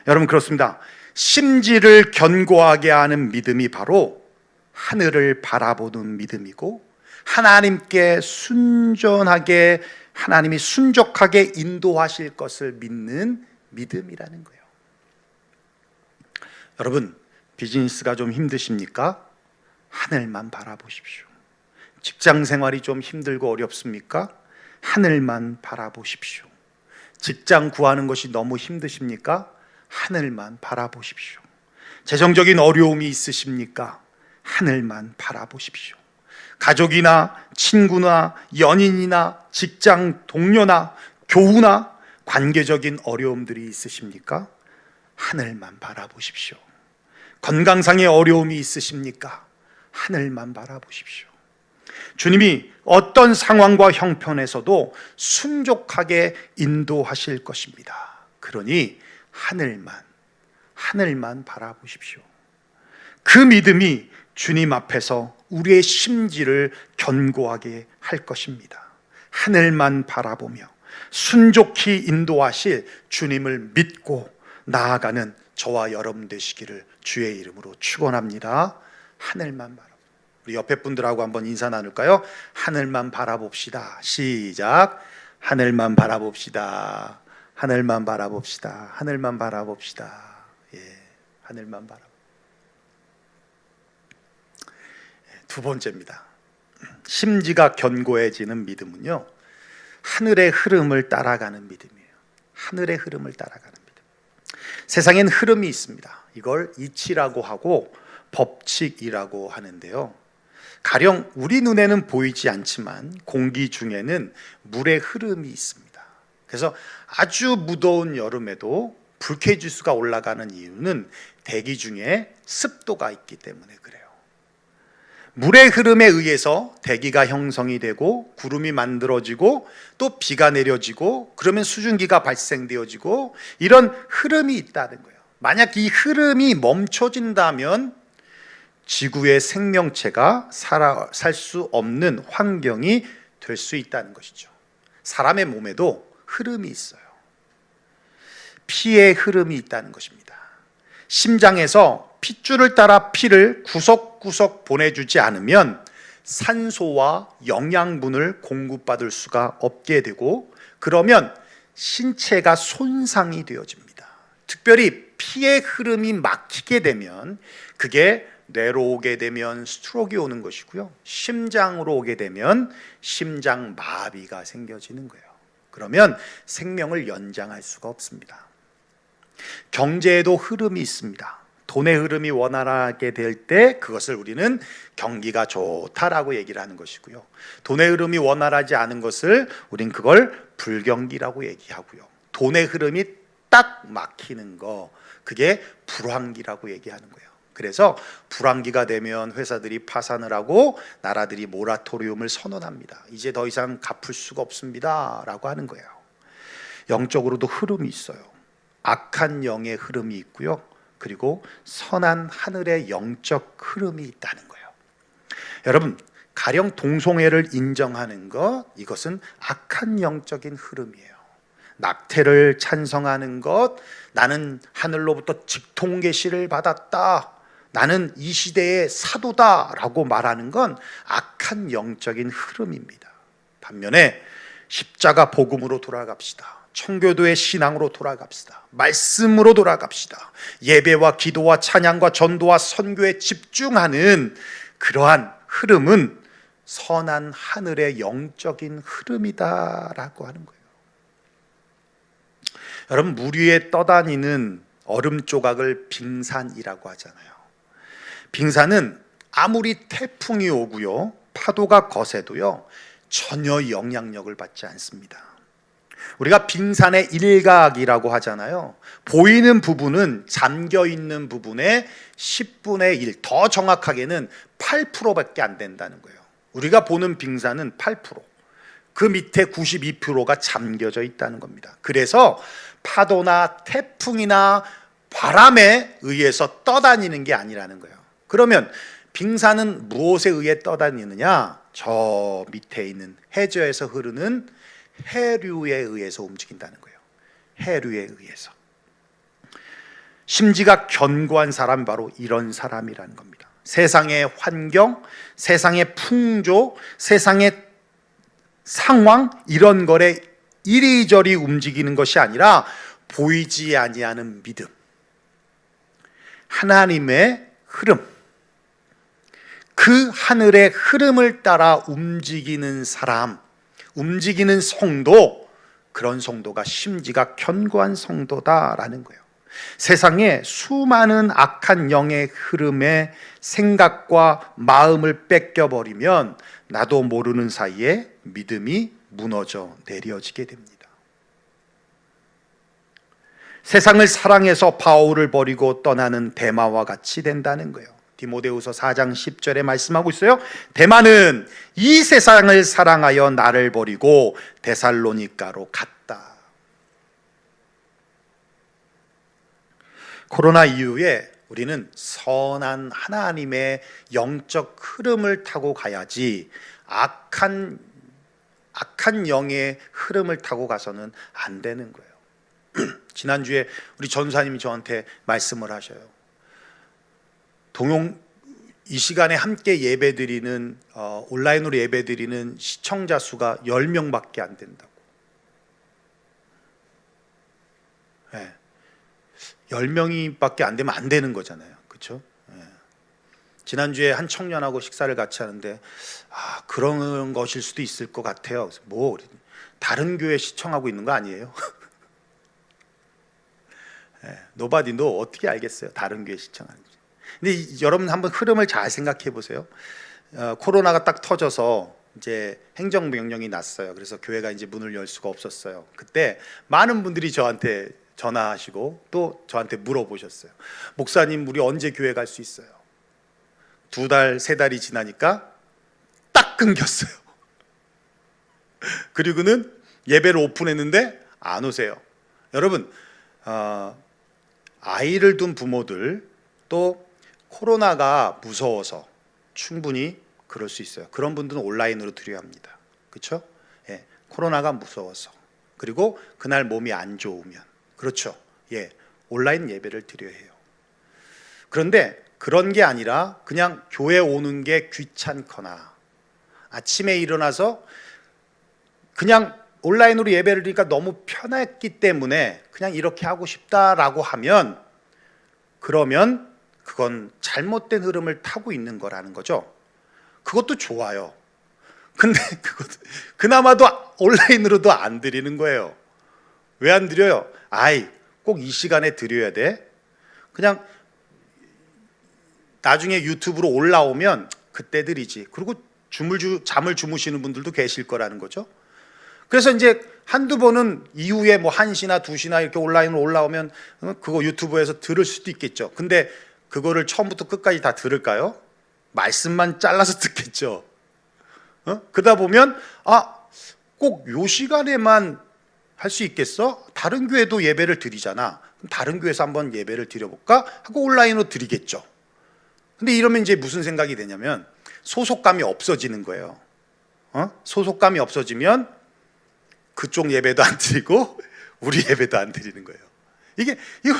여러분 그렇습니다. 심지를 견고하게 하는 믿음이 바로 하늘을 바라보는 믿음이고 하나님께 순전하게 하나님이 순종하게 인도하실 것을 믿는 믿음이라는 거예요. 여러분 비즈니스가 좀 힘드십니까? 하늘만 바라보십시오. 직장 생활이 좀 힘들고 어렵습니까? 하늘만 바라보십시오. 직장 구하는 것이 너무 힘드십니까? 하늘만 바라보십시오. 재정적인 어려움이 있으십니까? 하늘만 바라보십시오. 가족이나 친구나 연인이나 직장 동료나 교우나 관계적인 어려움들이 있으십니까? 하늘만 바라보십시오. 건강상의 어려움이 있으십니까? 하늘만 바라보십시오. 주님이 어떤 상황과 형편에서도 순종하게 인도하실 것입니다. 그러니 하늘만 바라보십시오. 그 믿음이 주님 앞에서 우리의 심지를 견고하게 할 것입니다. 하늘만 바라보며 순종히 인도하실 주님을 믿고 나아가는 저와 여러분 되시기를 주의 이름으로 축원합니다. 하늘만 바라봅니다. 우리 옆에 분들하고 한번 인사 나눌까요? 하늘만 바라봅시다. 시작. 하늘만 바라봅시다. 하늘만 바라봅시다. 하늘만 바라봅시다. 하늘만 바라봅시다. 두 번째입니다. 심지가 견고해지는 믿음은요, 하늘의 흐름을 따라가는 믿음이에요. 하늘의 흐름을 따라가는 믿음. 세상엔 흐름이 있습니다. 이걸 이치라고 하고 법칙이라고 하는데요. 가령 우리 눈에는 보이지 않지만 공기 중에는 물의 흐름이 있습니다. 그래서 아주 무더운 여름에도 불쾌지수가 올라가는 이유는 대기 중에 습도가 있기 때문에 그래요. 물의 흐름에 의해서 대기가 형성이 되고 구름이 만들어지고 또 비가 내려지고 그러면 수증기가 발생되어지고 이런 흐름이 있다는 거예요. 만약 이 흐름이 멈춰진다면 지구의 생명체가 살 수 없는 환경이 될 수 있다는 것이죠. 사람의 몸에도 흐름이 있어요. 피의 흐름이 있다는 것입니다. 심장에서 핏줄을 따라 피를 구석구석 보내주지 않으면 산소와 영양분을 공급받을 수가 없게 되고 그러면 신체가 손상이 되어집니다. 특별히 피의 흐름이 막히게 되면 그게 뇌로 오게 되면 스트로크가 오는 것이고요. 심장으로 오게 되면 심장마비가 생겨지는 거예요. 그러면 생명을 연장할 수가 없습니다. 경제에도 흐름이 있습니다. 돈의 흐름이 원활하게 될 때 그것을 우리는 경기가 좋다라고 얘기를 하는 것이고요. 돈의 흐름이 원활하지 않은 것을 우린 그걸 불경기라고 얘기하고요. 돈의 흐름이 딱 막히는 거, 그게 불황기라고 얘기하는 거예요. 그래서 불황기가 되면 회사들이 파산을 하고 나라들이 모라토리움을 선언합니다. 이제 더 이상 갚을 수가 없습니다 라고 하는 거예요. 영적으로도 흐름이 있어요. 악한 영의 흐름이 있고요, 그리고 선한 하늘의 영적 흐름이 있다는 거예요. 여러분, 가령 동성애를 인정하는 것, 이것은 악한 영적인 흐름이에요. 낙태를 찬성하는 것, 나는 하늘로부터 직통 계시를 받았다, 나는 이 시대의 사도다라고 말하는 건 악한 영적인 흐름입니다. 반면에 십자가 복음으로 돌아갑시다. 청교도의 신앙으로 돌아갑시다. 말씀으로 돌아갑시다. 예배와 기도와 찬양과 전도와 선교에 집중하는 그러한 흐름은 선한 하늘의 영적인 흐름이다라고 하는 거예요. 여러분, 물 위에 떠다니는 얼음 조각을 빙산이라고 하잖아요. 빙산은 아무리 태풍이 오고요, 파도가 거세도요, 전혀 영향력을 받지 않습니다. 우리가 빙산의 일각이라고 하잖아요. 보이는 부분은 잠겨 있는 부분의 10분의 1, 더 정확하게는 8%밖에 안 된다는 거예요. 우리가 보는 빙산은 8%, 그 밑에 92%가 잠겨져 있다는 겁니다. 그래서 파도나 태풍이나 바람에 의해서 떠다니는 게 아니라는 거예요. 그러면 빙산은 무엇에 의해 떠다니느냐? 저 밑에 있는 해저에서 흐르는 해류에 의해서 움직인다는 거예요. 해류에 의해서. 심지가 견고한 사람이 바로 이런 사람이라는 겁니다. 세상의 환경, 세상의 풍조, 세상의 상황, 이런 거에 이리저리 움직이는 것이 아니라 보이지 아니하는 믿음, 하나님의 흐름, 그 하늘의 흐름을 따라 움직이는 사람, 움직이는 성도, 그런 성도가 심지가 견고한 성도다라는 거예요. 세상에 수많은 악한 영의 흐름에 생각과 마음을 뺏겨버리면 나도 모르는 사이에 믿음이 무너져 내려지게 됩니다. 세상을 사랑해서 바울을 버리고 떠나는 데마와 같이 된다는 거예요. 디모데후서 4장 10절에 말씀하고 있어요. 데마는 이 세상을 사랑하여 나를 버리고 데살로니가로 갔다. 코로나 이후에 우리는 선한 하나님의 영적 흐름을 타고 가야지 악한 영의 흐름을 타고 가서는 안 되는 거예요. 지난주에 우리 전사님이 저한테 말씀을 하셔요. 이 시간에 함께 예배드리는 온라인으로 예배드리는 시청자 수가 10명밖에 안 된다고. 네. 10명이밖에 안 되면 안 되는 거잖아요. 그렇죠? 네. 지난주에 한 청년하고 식사를 같이 하는데 그런 것일 수도 있을 것 같아요. 뭐 다른 교회 시청하고 있는 거 아니에요? 네. Nobody know. 어떻게 알겠어요? 다른 교회 시청하는지. 근데 여러분 한번 흐름을 잘 생각해 보세요. 코로나가 딱 터져서 이제 행정명령이 났어요. 그래서 교회가 이제 문을 열 수가 없었어요. 그때 많은 분들이 저한테 전화하시고 또 저한테 물어보셨어요. 목사님, 우리 언제 교회 갈 수 있어요? 2달, 3달이 지나니까 딱 끊겼어요. 그리고는 예배를 오픈했는데 안 오세요. 여러분, 아이를 둔 부모들, 또 코로나가 무서워서 충분히 그럴 수 있어요. 그런 분들은 온라인으로 드려야 합니다. 그렇죠? 예, 코로나가 무서워서, 그리고 그날 몸이 안 좋으면, 그렇죠? 예, 온라인 예배를 드려야 해요. 그런데 그런 게 아니라 그냥 교회 오는 게 귀찮거나 아침에 일어나서 그냥 온라인으로 예배를 드리니까 너무 편했기 때문에 그냥 이렇게 하고 싶다라고 하면, 그러면 그건 잘못된 흐름을 타고 있는 거라는 거죠. 그것도 좋아요. 근데 그나마도 온라인으로도 안 드리는 거예요. 왜 안 드려요? 꼭 이 시간에 드려야 돼? 그냥 나중에 유튜브로 올라오면 그때들이지. 그리고 잠을 주무시는 분들도 계실 거라는 거죠. 그래서 이제 한두 번은 이후에 뭐 1시나 2시나 이렇게 온라인으로 올라오면 그거 유튜브에서 들을 수도 있겠죠. 근데 그거를 처음부터 끝까지 다 들을까요? 말씀만 잘라서 듣겠죠. 그러다 보면 꼭 요 시간에만 할 수 있겠어? 다른 교회도 예배를 드리잖아. 그럼 다른 교회에서 한번 예배를 드려볼까? 하고 온라인으로 드리겠죠. 근데 이러면 이제 무슨 생각이 되냐면 소속감이 없어지는 거예요. 소속감이 없어지면 그쪽 예배도 안 드리고 우리 예배도 안 드리는 거예요.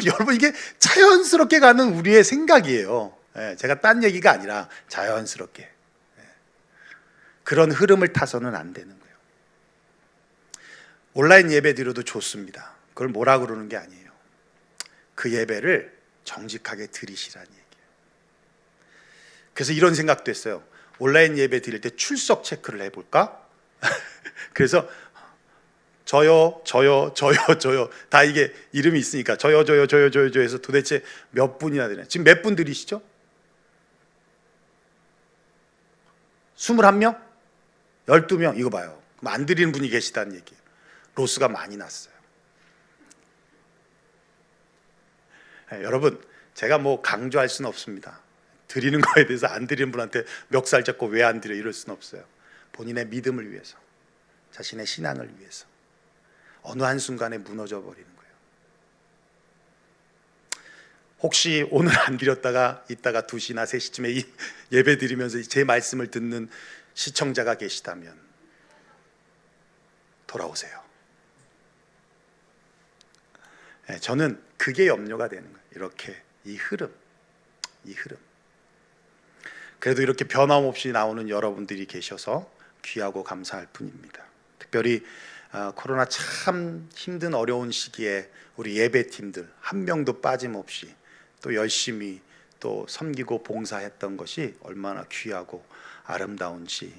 여러분 이게 자연스럽게 가는 우리의 생각이에요. 제가 딴 얘기가 아니라 자연스럽게. 그런 흐름을 타서는 안 되는 거예요. 온라인 예배 드려도 좋습니다. 그걸 뭐라 그러는 게 아니에요. 그 예배를 정직하게 드리시라는 얘기예요. 그래서 이런 생각도 했어요. 온라인 예배 드릴 때 출석 체크를 해볼까? 그래서 저요 다 이게 이름이 있으니까 저요 해서 도대체 몇 분이나 되나요? 지금 몇 분 드리시죠? 21명? 12명? 이거 봐요. 그럼 안 드리는 분이 계시다는 얘기예요. 로스가 많이 났어요. 여러분, 제가 뭐 강조할 수는 없습니다. 드리는 거에 대해서 안 드리는 분한테 멱살 잡고 왜 안 드려 이럴 수는 없어요. 본인의 믿음을 위해서, 자신의 신앙을 위해서 어느 한순간에 무너져 버리는 거예요. 혹시 오늘 안 드렸다가 이따가 2시나 3시쯤에 예배 드리면서 제 말씀을 듣는 시청자가 계시다면 돌아오세요. 저는 그게 염려가 되는 거예요. 이렇게 이 흐름. 그래도 이렇게 변함없이 나오는 여러분들이 계셔서 귀하고 감사할 뿐입니다. 특별히 코로나 참 힘든 어려운 시기에 우리 예배팀들 한 명도 빠짐없이 또 열심히 또 섬기고 봉사했던 것이 얼마나 귀하고 아름다운지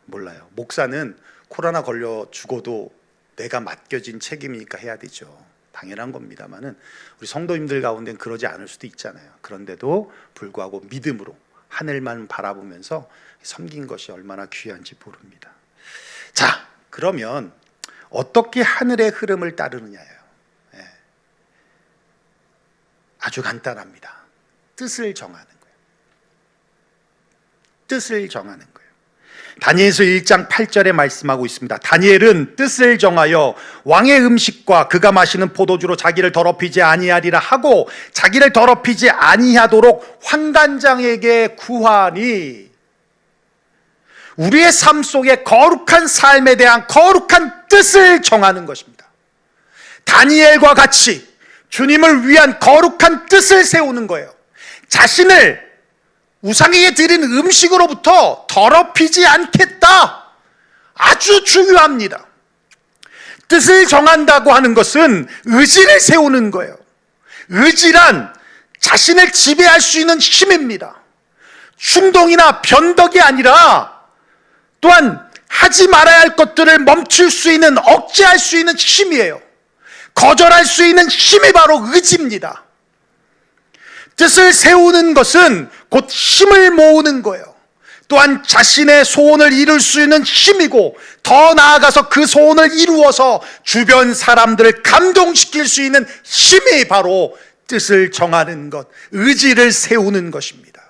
몰라요. 목사는 코로나 걸려 죽어도 내가 맡겨진 책임이니까 해야 되죠. 당연한 겁니다만은 우리 성도님들 가운데는 그러지 않을 수도 있잖아요. 그런데도 불구하고 믿음으로 하늘만 바라보면서 섬긴 것이 얼마나 귀한지 모릅니다. 자, 그러면 어떻게 하늘의 흐름을 따르느냐예요. 아주 간단합니다. 뜻을 정하는 거예요. 뜻을 정하는 거예요. 다니엘서 1장 8절에 말씀하고 있습니다. 다니엘은 뜻을 정하여 왕의 음식과 그가 마시는 포도주로 자기를 더럽히지 아니하리라 하고 자기를 더럽히지 아니하도록 환관장에게 구하니, 우리의 삶 속에 거룩한 삶에 대한 거룩한 뜻을 정하는 것입니다. 다니엘과 같이 주님을 위한 거룩한 뜻을 세우는 거예요. 자신을 우상에게 드린 음식으로부터 더럽히지 않겠다. 아주 중요합니다. 뜻을 정한다고 하는 것은 의지를 세우는 거예요. 의지란 자신을 지배할 수 있는 힘입니다. 충동이나 변덕이 아니라 또한 하지 말아야 할 것들을 멈출 수 있는, 억제할 수 있는 힘이에요. 거절할 수 있는 힘이 바로 의지입니다. 뜻을 세우는 것은 곧 힘을 모으는 거예요. 또한 자신의 소원을 이룰 수 있는 힘이고, 더 나아가서 그 소원을 이루어서 주변 사람들을 감동시킬 수 있는 힘이 바로 뜻을 정하는 것, 의지를 세우는 것입니다.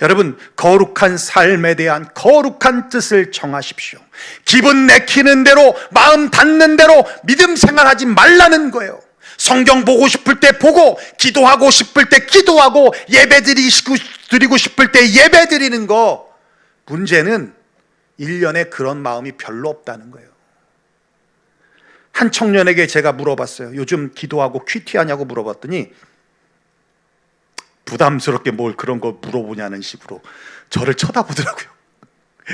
여러분, 거룩한 삶에 대한 거룩한 뜻을 정하십시오. 기분 내키는 대로, 마음 닿는 대로 믿음 생활하지 말라는 거예요. 성경 보고 싶을 때 보고, 기도하고 싶을 때 기도하고, 예배 드리고 싶을 때 예배 드리는 거. 문제는 1년에 그런 마음이 별로 없다는 거예요. 한 청년에게 제가 물어봤어요. 요즘 기도하고 큐티하냐고 물어봤더니 부담스럽게 뭘 그런 거 물어보냐는 식으로 저를 쳐다보더라고요.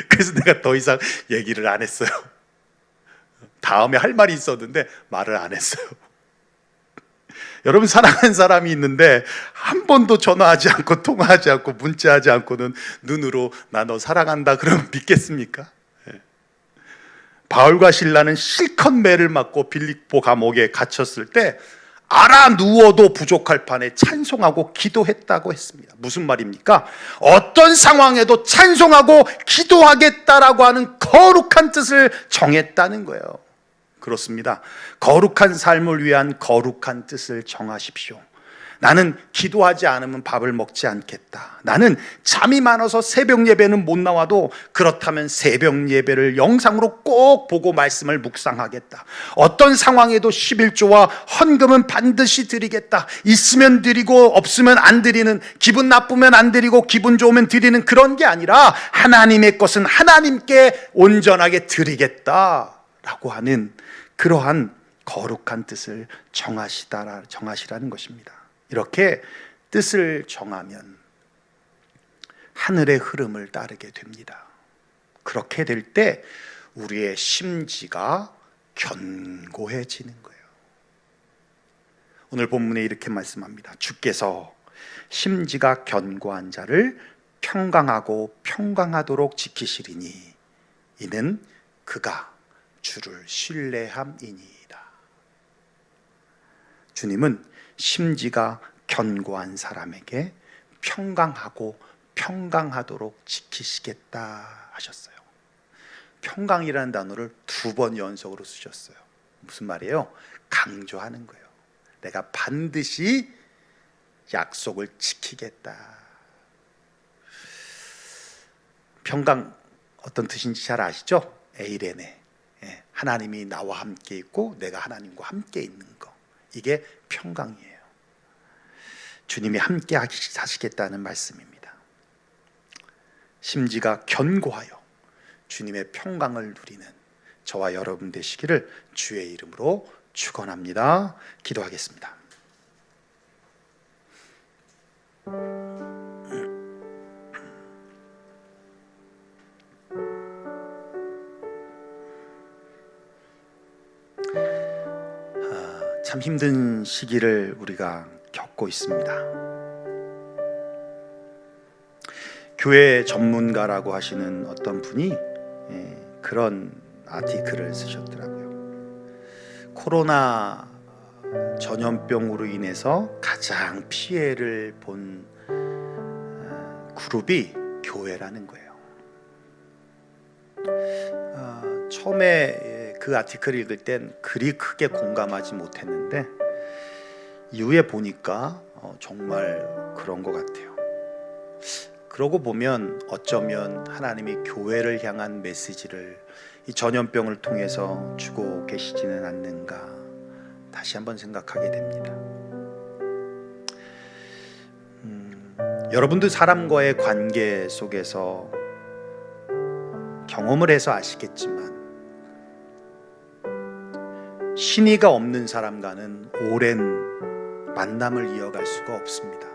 그래서 내가 더 이상 얘기를 안 했어요. 다음에 할 말이 있었는데 말을 안 했어요. 여러분, 사랑하는 사람이 있는데 한 번도 전화하지 않고 통화하지 않고 문자하지 않고는 눈으로 나 너 사랑한다 그러면 믿겠습니까? 바울과 실라는 실컷 매를 맞고 빌립보 감옥에 갇혔을 때 알아 누워도 부족할 판에 찬송하고 기도했다고 했습니다. 무슨 말입니까? 어떤 상황에도 찬송하고 기도하겠다라고 하는 거룩한 뜻을 정했다는 거예요. 그렇습니다. 거룩한 삶을 위한 거룩한 뜻을 정하십시오. 나는 기도하지 않으면 밥을 먹지 않겠다. 나는 잠이 많아서 새벽 예배는 못 나와도 그렇다면 새벽 예배를 영상으로 꼭 보고 말씀을 묵상하겠다. 어떤 상황에도 11조와 헌금은 반드시 드리겠다. 있으면 드리고 없으면 안 드리는, 기분 나쁘면 안 드리고 기분 좋으면 드리는 그런 게 아니라 하나님의 것은 하나님께 온전하게 드리겠다라고 하는 그러한 거룩한 뜻을 정하시라는 것입니다. 이렇게 뜻을 정하면 하늘의 흐름을 따르게 됩니다. 그렇게 될 때 우리의 심지가 견고해지는 거예요. 오늘 본문에 이렇게 말씀합니다. 주께서 심지가 견고한 자를 평강하고 평강하도록 지키시리니 이는 그가 주를 신뢰함이니이다. 주님은 심지가 견고한 사람에게 평강하고 평강하도록 지키시겠다 하셨어요. 평강이라는 단어를 2번 연속으로 쓰셨어요. 무슨 말이에요? 강조하는 거예요. 내가 반드시 약속을 지키겠다. 평강 어떤 뜻인지 잘 아시죠? 에이레네. 하나님이 나와 함께 있고 내가 하나님과 함께 있는 거. 이게 평강이에요. 주님이 함께 하시겠다는 말씀입니다. 심지가 견고하여 주님의 평강을 누리는 저와 여러분 되시기를 주의 이름으로 축원합니다. 기도하겠습니다. 참 힘든 시기를 우리가 겪고 있습니다. 교회 전문가라고 하시는 어떤 분이 그런 아티클을 쓰셨더라고요. 코로나 전염병으로 인해서 가장 피해를 본 그룹이 교회라는 거예요. 처음에 그 아티클을 읽을 땐 그리 크게 공감하지 못했는데 이후에 보니까 정말 그런 것 같아요. 그러고 보면 어쩌면 하나님이 교회를 향한 메시지를 이 전염병을 통해서 주고 계시지는 않는가 다시 한번 생각하게 됩니다. 여러분도 사람과의 관계 속에서 경험을 해서 아시겠지만 신의가 없는 사람과는 오랜 만남을 이어갈 수가 없습니다.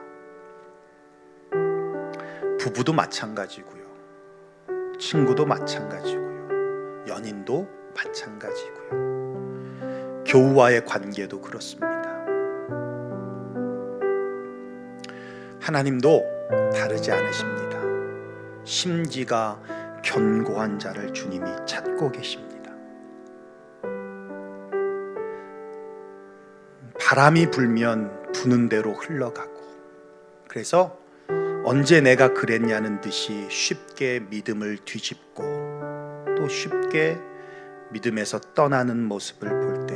부부도 마찬가지고요. 친구도 마찬가지고요. 연인도 마찬가지고요. 교우와의 관계도 그렇습니다. 하나님도 다르지 않으십니다. 심지가 견고한 자를 주님이 찾고 계십니다. 바람이 불면 부는 대로 흘러가고, 그래서 언제 내가 그랬냐는 듯이 쉽게 믿음을 뒤집고 또 쉽게 믿음에서 떠나는 모습을 볼 때,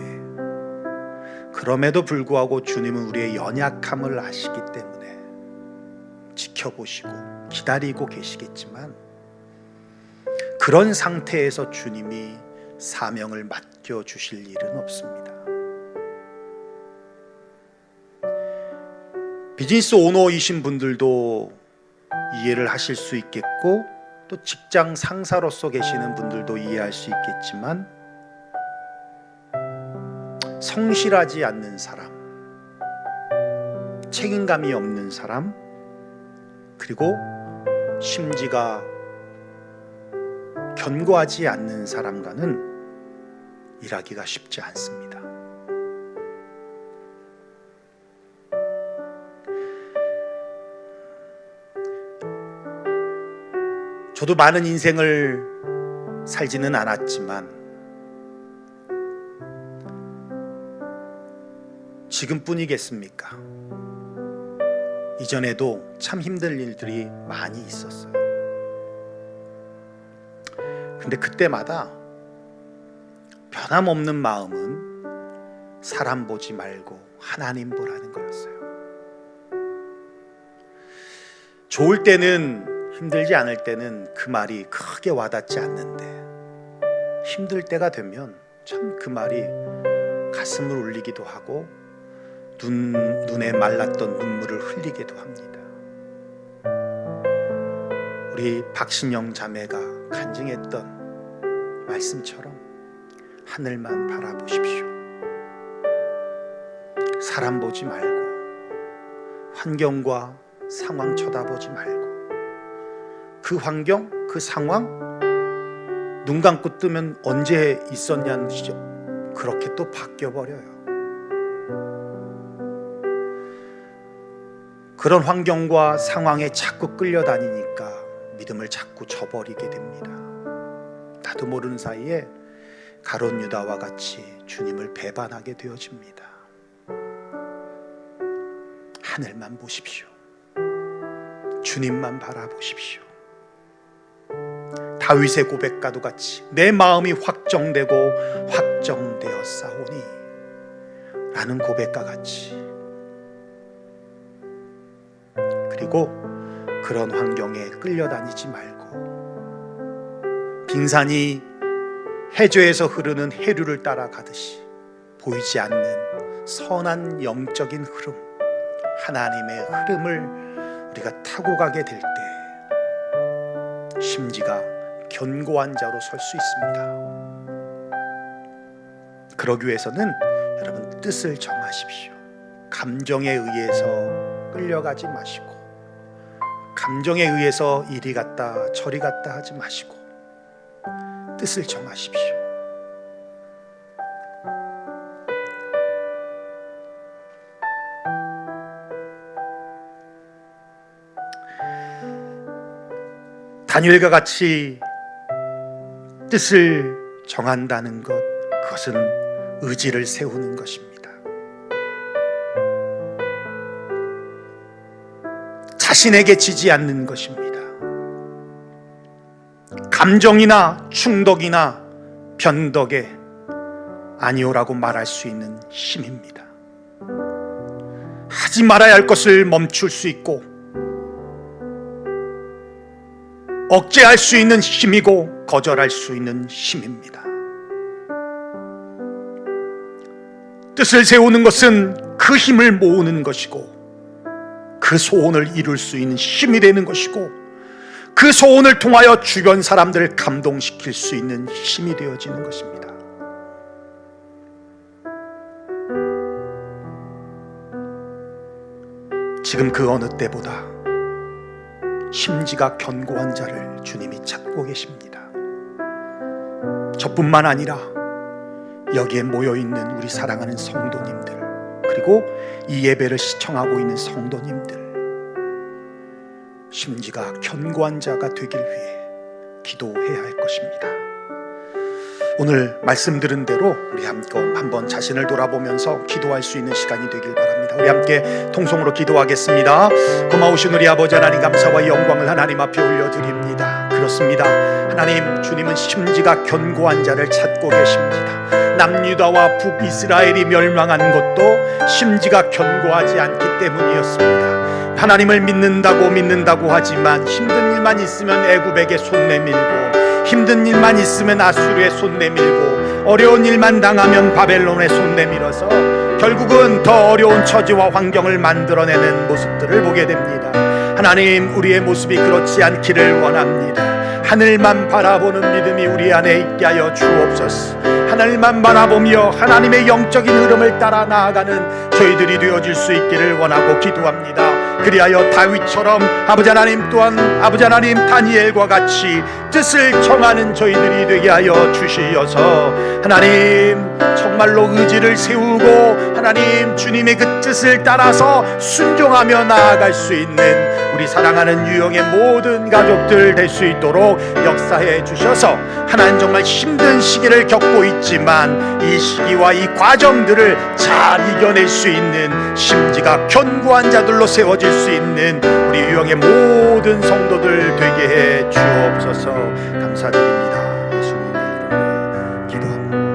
그럼에도 불구하고 주님은 우리의 연약함을 아시기 때문에 지켜보시고 기다리고 계시겠지만, 그런 상태에서 주님이 사명을 맡겨주실 일은 없습니다. 비즈니스 오너이신 분들도 이해를 하실 수 있겠고, 또 직장 상사로서 계시는 분들도 이해할 수 있겠지만, 성실하지 않는 사람, 책임감이 없는 사람, 그리고 심지가 견고하지 않는 사람과는 일하기가 쉽지 않습니다. 저도 많은 인생을 살지는 않았지만 지금뿐이겠습니까? 이전에도 참 힘든 일들이 많이 있었어요. 근데 그때마다 변함없는 마음은 사람 보지 말고 하나님 보라는 거였어요. 좋을 때는, 힘들지 않을 때는 그 말이 크게 와닿지 않는데, 힘들 때가 되면 참 그 말이 가슴을 울리기도 하고 눈에 말랐던 눈물을 흘리기도 합니다. 우리 박신영 자매가 간증했던 말씀처럼 하늘만 바라보십시오. 사람 보지 말고, 환경과 상황 쳐다보지 말고, 그 환경, 그 상황 눈 감고 뜨면 언제 있었냐는 시죠. 그렇게 또 바뀌어버려요. 그런 환경과 상황에 자꾸 끌려다니니까 믿음을 자꾸 저버리게 됩니다. 나도 모르는 사이에 가룟 유다와 같이 주님을 배반하게 되어집니다. 하늘만 보십시오. 주님만 바라보십시오. 다윗의 고백과도 같이 내 마음이 확정되고 확정되었사오니 라는 고백과 같이, 그리고 그런 환경에 끌려다니지 말고 빙산이 해저에서 흐르는 해류를 따라가듯이 보이지 않는 선한 영적인 흐름, 하나님의 흐름을 우리가 타고 가게 될 때 심지가 견고한 자로 설 수 있습니다. 그러기 위해서는 여러분 뜻을 정하십시오. 감정에 의해서 끌려가지 마시고, 감정에 의해서 이리 갔다 저리 갔다 하지 마시고 뜻을 정하십시오. 다니엘과 같이 뜻을 정한다는 것, 그것은 의지를 세우는 것입니다. 자신에게 지지 않는 것입니다. 감정이나 충덕이나 변덕에 아니오라고 말할 수 있는 힘입니다. 하지 말아야 할 것을 멈출 수 있고 억제할 수 있는 힘이고 거절할 수 있는 힘입니다. 뜻을 세우는 것은 그 힘을 모으는 것이고, 그 소원을 이룰 수 있는 힘이 되는 것이고, 그 소원을 통하여 주변 사람들을 감동시킬 수 있는 힘이 되어지는 것입니다. 지금 그 어느 때보다 심지가 견고한 자를 주님이 찾고 계십니다. 저뿐만 아니라 여기에 모여있는 우리 사랑하는 성도님들, 그리고 이 예배를 시청하고 있는 성도님들, 심지가 견고한 자가 되길 위해 기도해야 할 것입니다. 오늘 말씀 들은 대로 우리 함께 한번 자신을 돌아보면서 기도할 수 있는 시간이 되길 바랍니다. 우리 함께 통성으로 기도하겠습니다. 고마우신 우리 아버지 하나님, 감사와 영광을 하나님 앞에 올려드립니다. 그렇습니다. 하나님, 주님은 심지가 견고한 자를 찾고 계십니다. 남유다와 북이스라엘이 멸망한 것도 심지가 견고하지 않기 때문이었습니다. 하나님을 믿는다고 하지만 힘든 일만 있으면 애굽에게 손 내밀고, 힘든 일만 있으면 아수르에 손 내밀고, 어려운 일만 당하면 바벨론에 손 내밀어서 결국은 더 어려운 처지와 환경을 만들어내는 모습들을 보게 됩니다. 하나님, 우리의 모습이 그렇지 않기를 원합니다. 하늘만 바라보는 믿음이 우리 안에 있게 하여 주옵소서. 하늘만 바라보며 하나님의 영적인 흐름을 따라 나아가는 저희들이 되어질 수 있기를 원하고 기도합니다. 그리하여 다윗처럼 아버지 하나님 또한 아버지 하나님 다니엘과 같이 뜻을 정하는 저희들이 되게 하여 주시어서 하나님 정말로 의지를 세우고 하나님 주님의 그 뜻을 따라서 순종하며 나아갈 수 있는 우리 사랑하는 유영의 모든 가족들 될 수 있도록 역사해 주셔서 하나님 정말 힘든 시기를 겪고 있지만 이 시기와 이 과정들을 잘 이겨낼 수 있는 심지가 견고한 자들로 세워질 수 있는 우리 유영의 모든 성도들 되게 해 주옵소서. 감사드립니다. 예수님의 이름으로 기도합니다.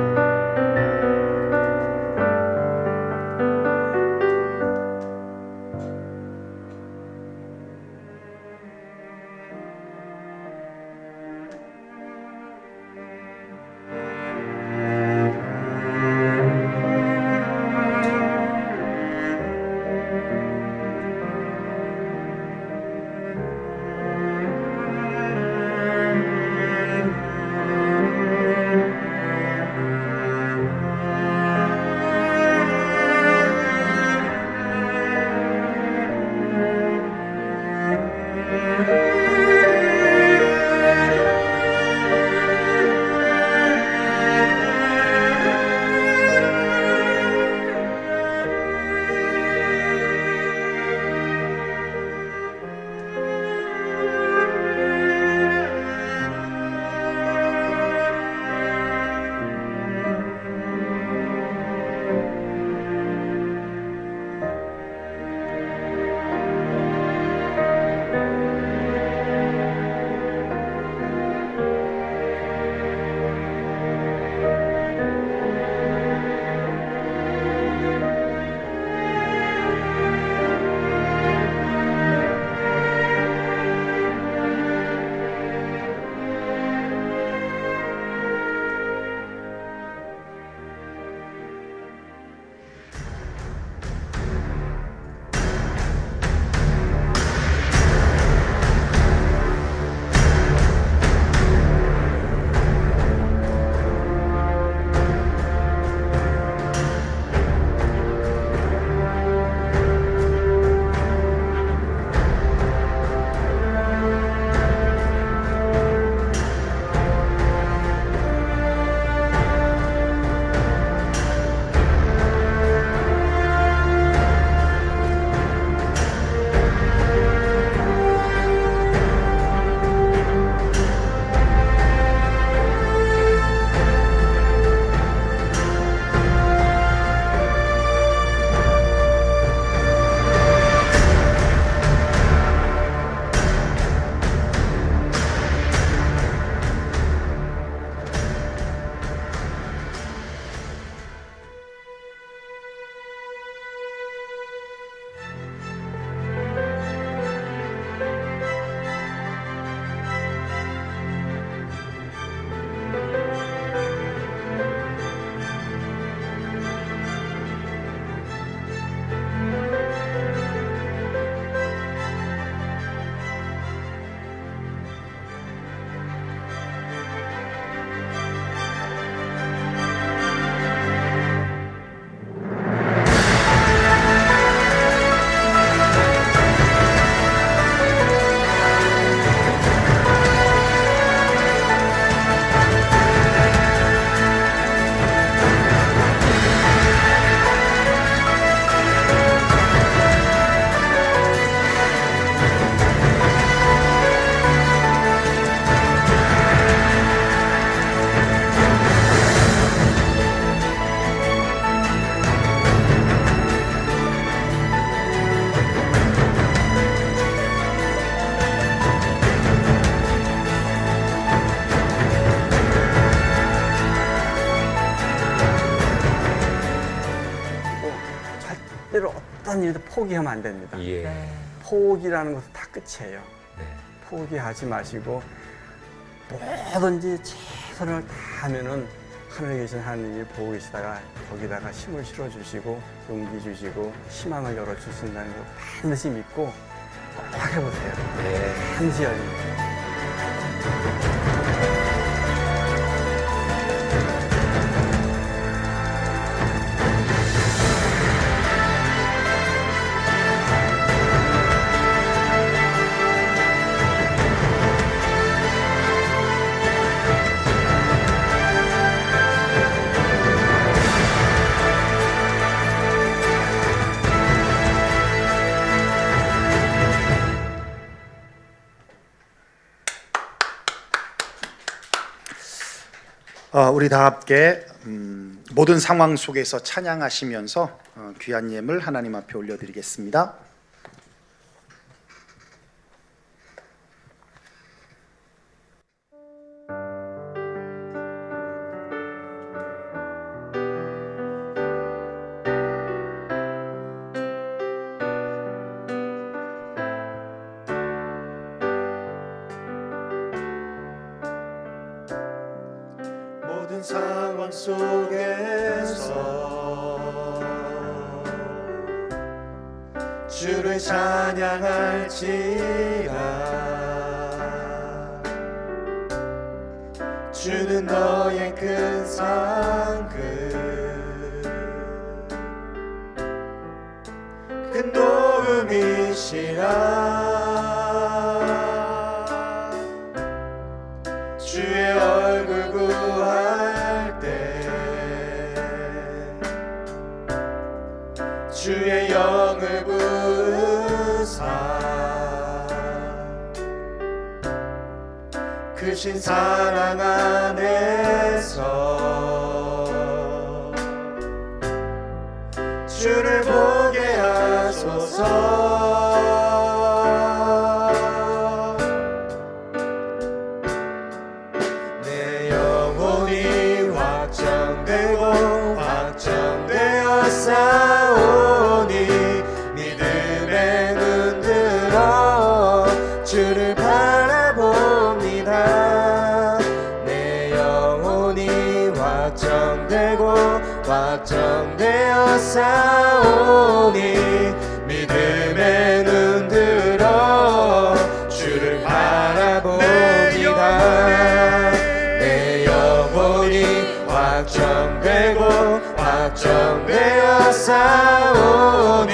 어떤 일도 포기하면 안 됩니다. 예. 포기라는 것은 다 끝이에요. 네. 포기하지 마시고 뭐든지 최선을 다하면은 하늘에 계신 하나님이 보고 계시다가 거기다가 힘을 실어주시고 용기 주시고 희망을 열어주신다는 거 반드시 믿고 꼭 해보세요. 네. 반드시 열립니다. 우리 다 함께 모든 상황 속에서 찬양하시면서 귀한 예물 하나님 앞에 올려드리겠습니다. 모든 상황 속에서 주를 찬양할지라. 주는 너의 큰 상급 큰 도움이시라. 주의 얼굴 구할 때 주의 영을 부으사 크신 사랑 안에서 주를 보게 하소서. 내 영혼이 확정되고 확정되어 싸우니 믿음의 눈 들어 주를 바라봅니다. 내 영혼이 확정되고 확정되어 싸우니 믿음의 눈 들어 주를 바라봅니다. 내 영혼이 확정되고 확정되어 싸우니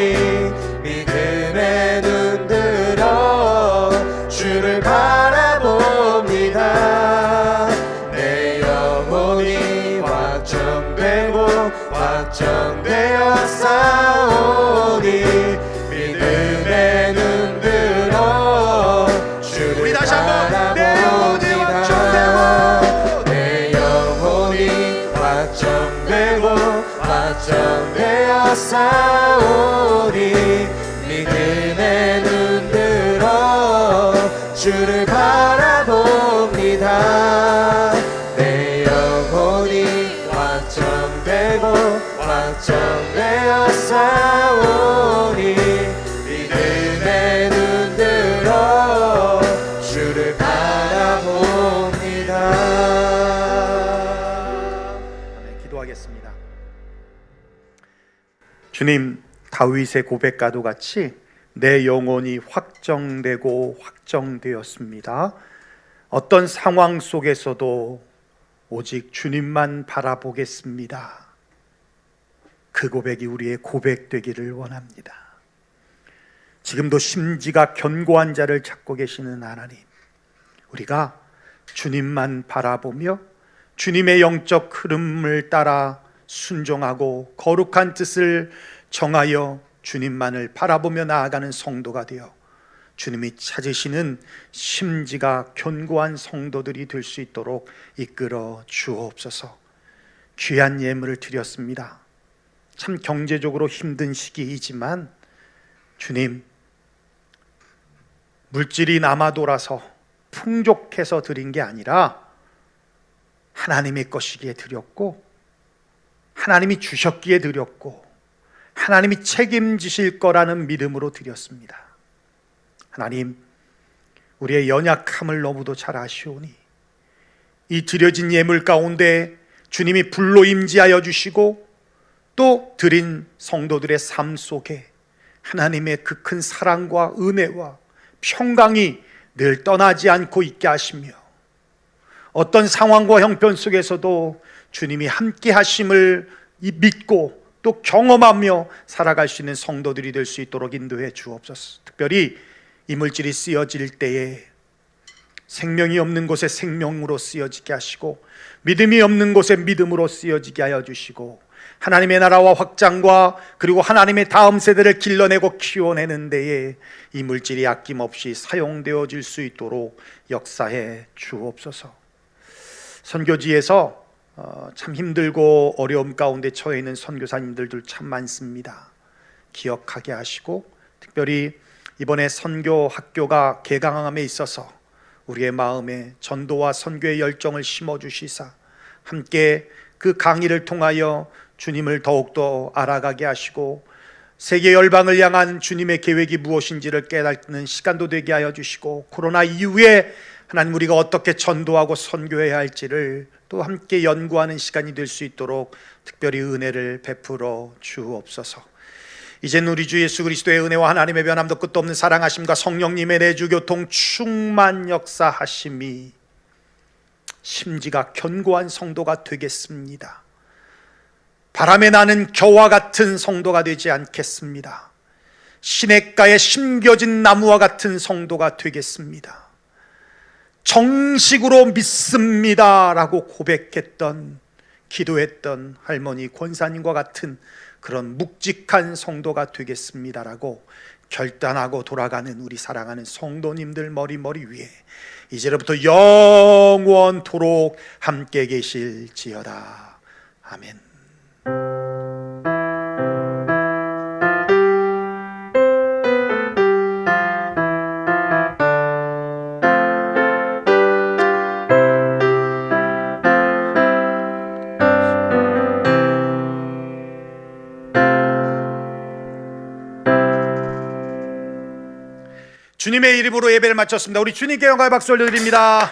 믿음의 눈 들어 주를 바라봅니다. 내 영혼이 확정되고 확정되어 싸우니 믿음의 눈 들어 주를 우리 다시 한번 내 영혼이 바라봅니다. 내 영혼이 확정되고 확정되어 싸우니 믿음의 눈 들어 주를 바라봅니다. 내 영혼이 확정되고 확정되어 싸우니 믿음의 눈 들어 주를 바라봅니다. 네, 기도하겠습니다. 주님, 다윗의 고백과도 같이 내 영혼이 확정되고 확정되었습니다. 어떤 상황 속에서도 오직 주님만 바라보겠습니다. 그 고백이 우리의 고백 되기를 원합니다. 지금도 심지가 견고한 자를 찾고 계시는 하나님, 우리가 주님만 바라보며 주님의 영적 흐름을 따라 순종하고 거룩한 뜻을 정하여 주님만을 바라보며 나아가는 성도가 되어 주님이 찾으시는 심지가 견고한 성도들이 될 수 있도록 이끌어 주옵소서. 귀한 예물을 드렸습니다. 참 경제적으로 힘든 시기이지만 주님, 물질이 남아 돌아서 풍족해서 드린 게 아니라 하나님의 것이기에 드렸고 하나님이 주셨기에 드렸고 하나님이 책임지실 거라는 믿음으로 드렸습니다. 하나님, 우리의 연약함을 너무도 잘 아시오니 이 드려진 예물 가운데 주님이 불로 임재하여 주시고 또 드린 성도들의 삶 속에 하나님의 그 큰 사랑과 은혜와 평강이 늘 떠나지 않고 있게 하시며 어떤 상황과 형편 속에서도 주님이 함께 하심을 믿고 또 경험하며 살아갈 수 있는 성도들이 될 수 있도록 인도해 주옵소서. 특별히 이물질이 쓰여질 때에 생명이 없는 곳에 생명으로 쓰여지게 하시고 믿음이 없는 곳에 믿음으로 쓰여지게 하여 주시고 하나님의 나라와 확장과 그리고 하나님의 다음 세대를 길러내고 키워내는 데에 이물질이 아낌없이 사용되어질 수 있도록 역사해 주옵소서. 선교지에서 참 힘들고 어려움 가운데 처해 있는 선교사님들도 참 많습니다. 기억하게 하시고 특별히 이번에 선교 학교가 개강함에 있어서 우리의 마음에 전도와 선교의 열정을 심어주시사 함께 그 강의를 통하여 주님을 더욱더 알아가게 하시고 세계 열방을 향한 주님의 계획이 무엇인지를 깨닫는 시간도 되게 하여 주시고 코로나 이후에 하나님 우리가 어떻게 전도하고 선교해야 할지를 또 함께 연구하는 시간이 될 수 있도록 특별히 은혜를 베풀어 주옵소서. 이젠 우리 주 예수 그리스도의 은혜와 하나님의 변함도 끝도 없는 사랑하심과 성령님의 내주교통 충만 역사하심이 심지가 견고한 성도가 되겠습니다. 바람에 나는 겨와 같은 성도가 되지 않겠습니다. 시냇가에 심겨진 나무와 같은 성도가 되겠습니다. 정식으로 믿습니다 라고 고백했던, 기도했던 할머니 권사님과 같은 그런 묵직한 성도가 되겠습니다라고 결단하고 돌아가는 우리 사랑하는 성도님들 머리 위에 이제로부터 영원토록 함께 계실지어다. 아멘. 주님의 이름으로 예배를 마쳤습니다. 우리 주님께 영광의 박수 올려드립니다.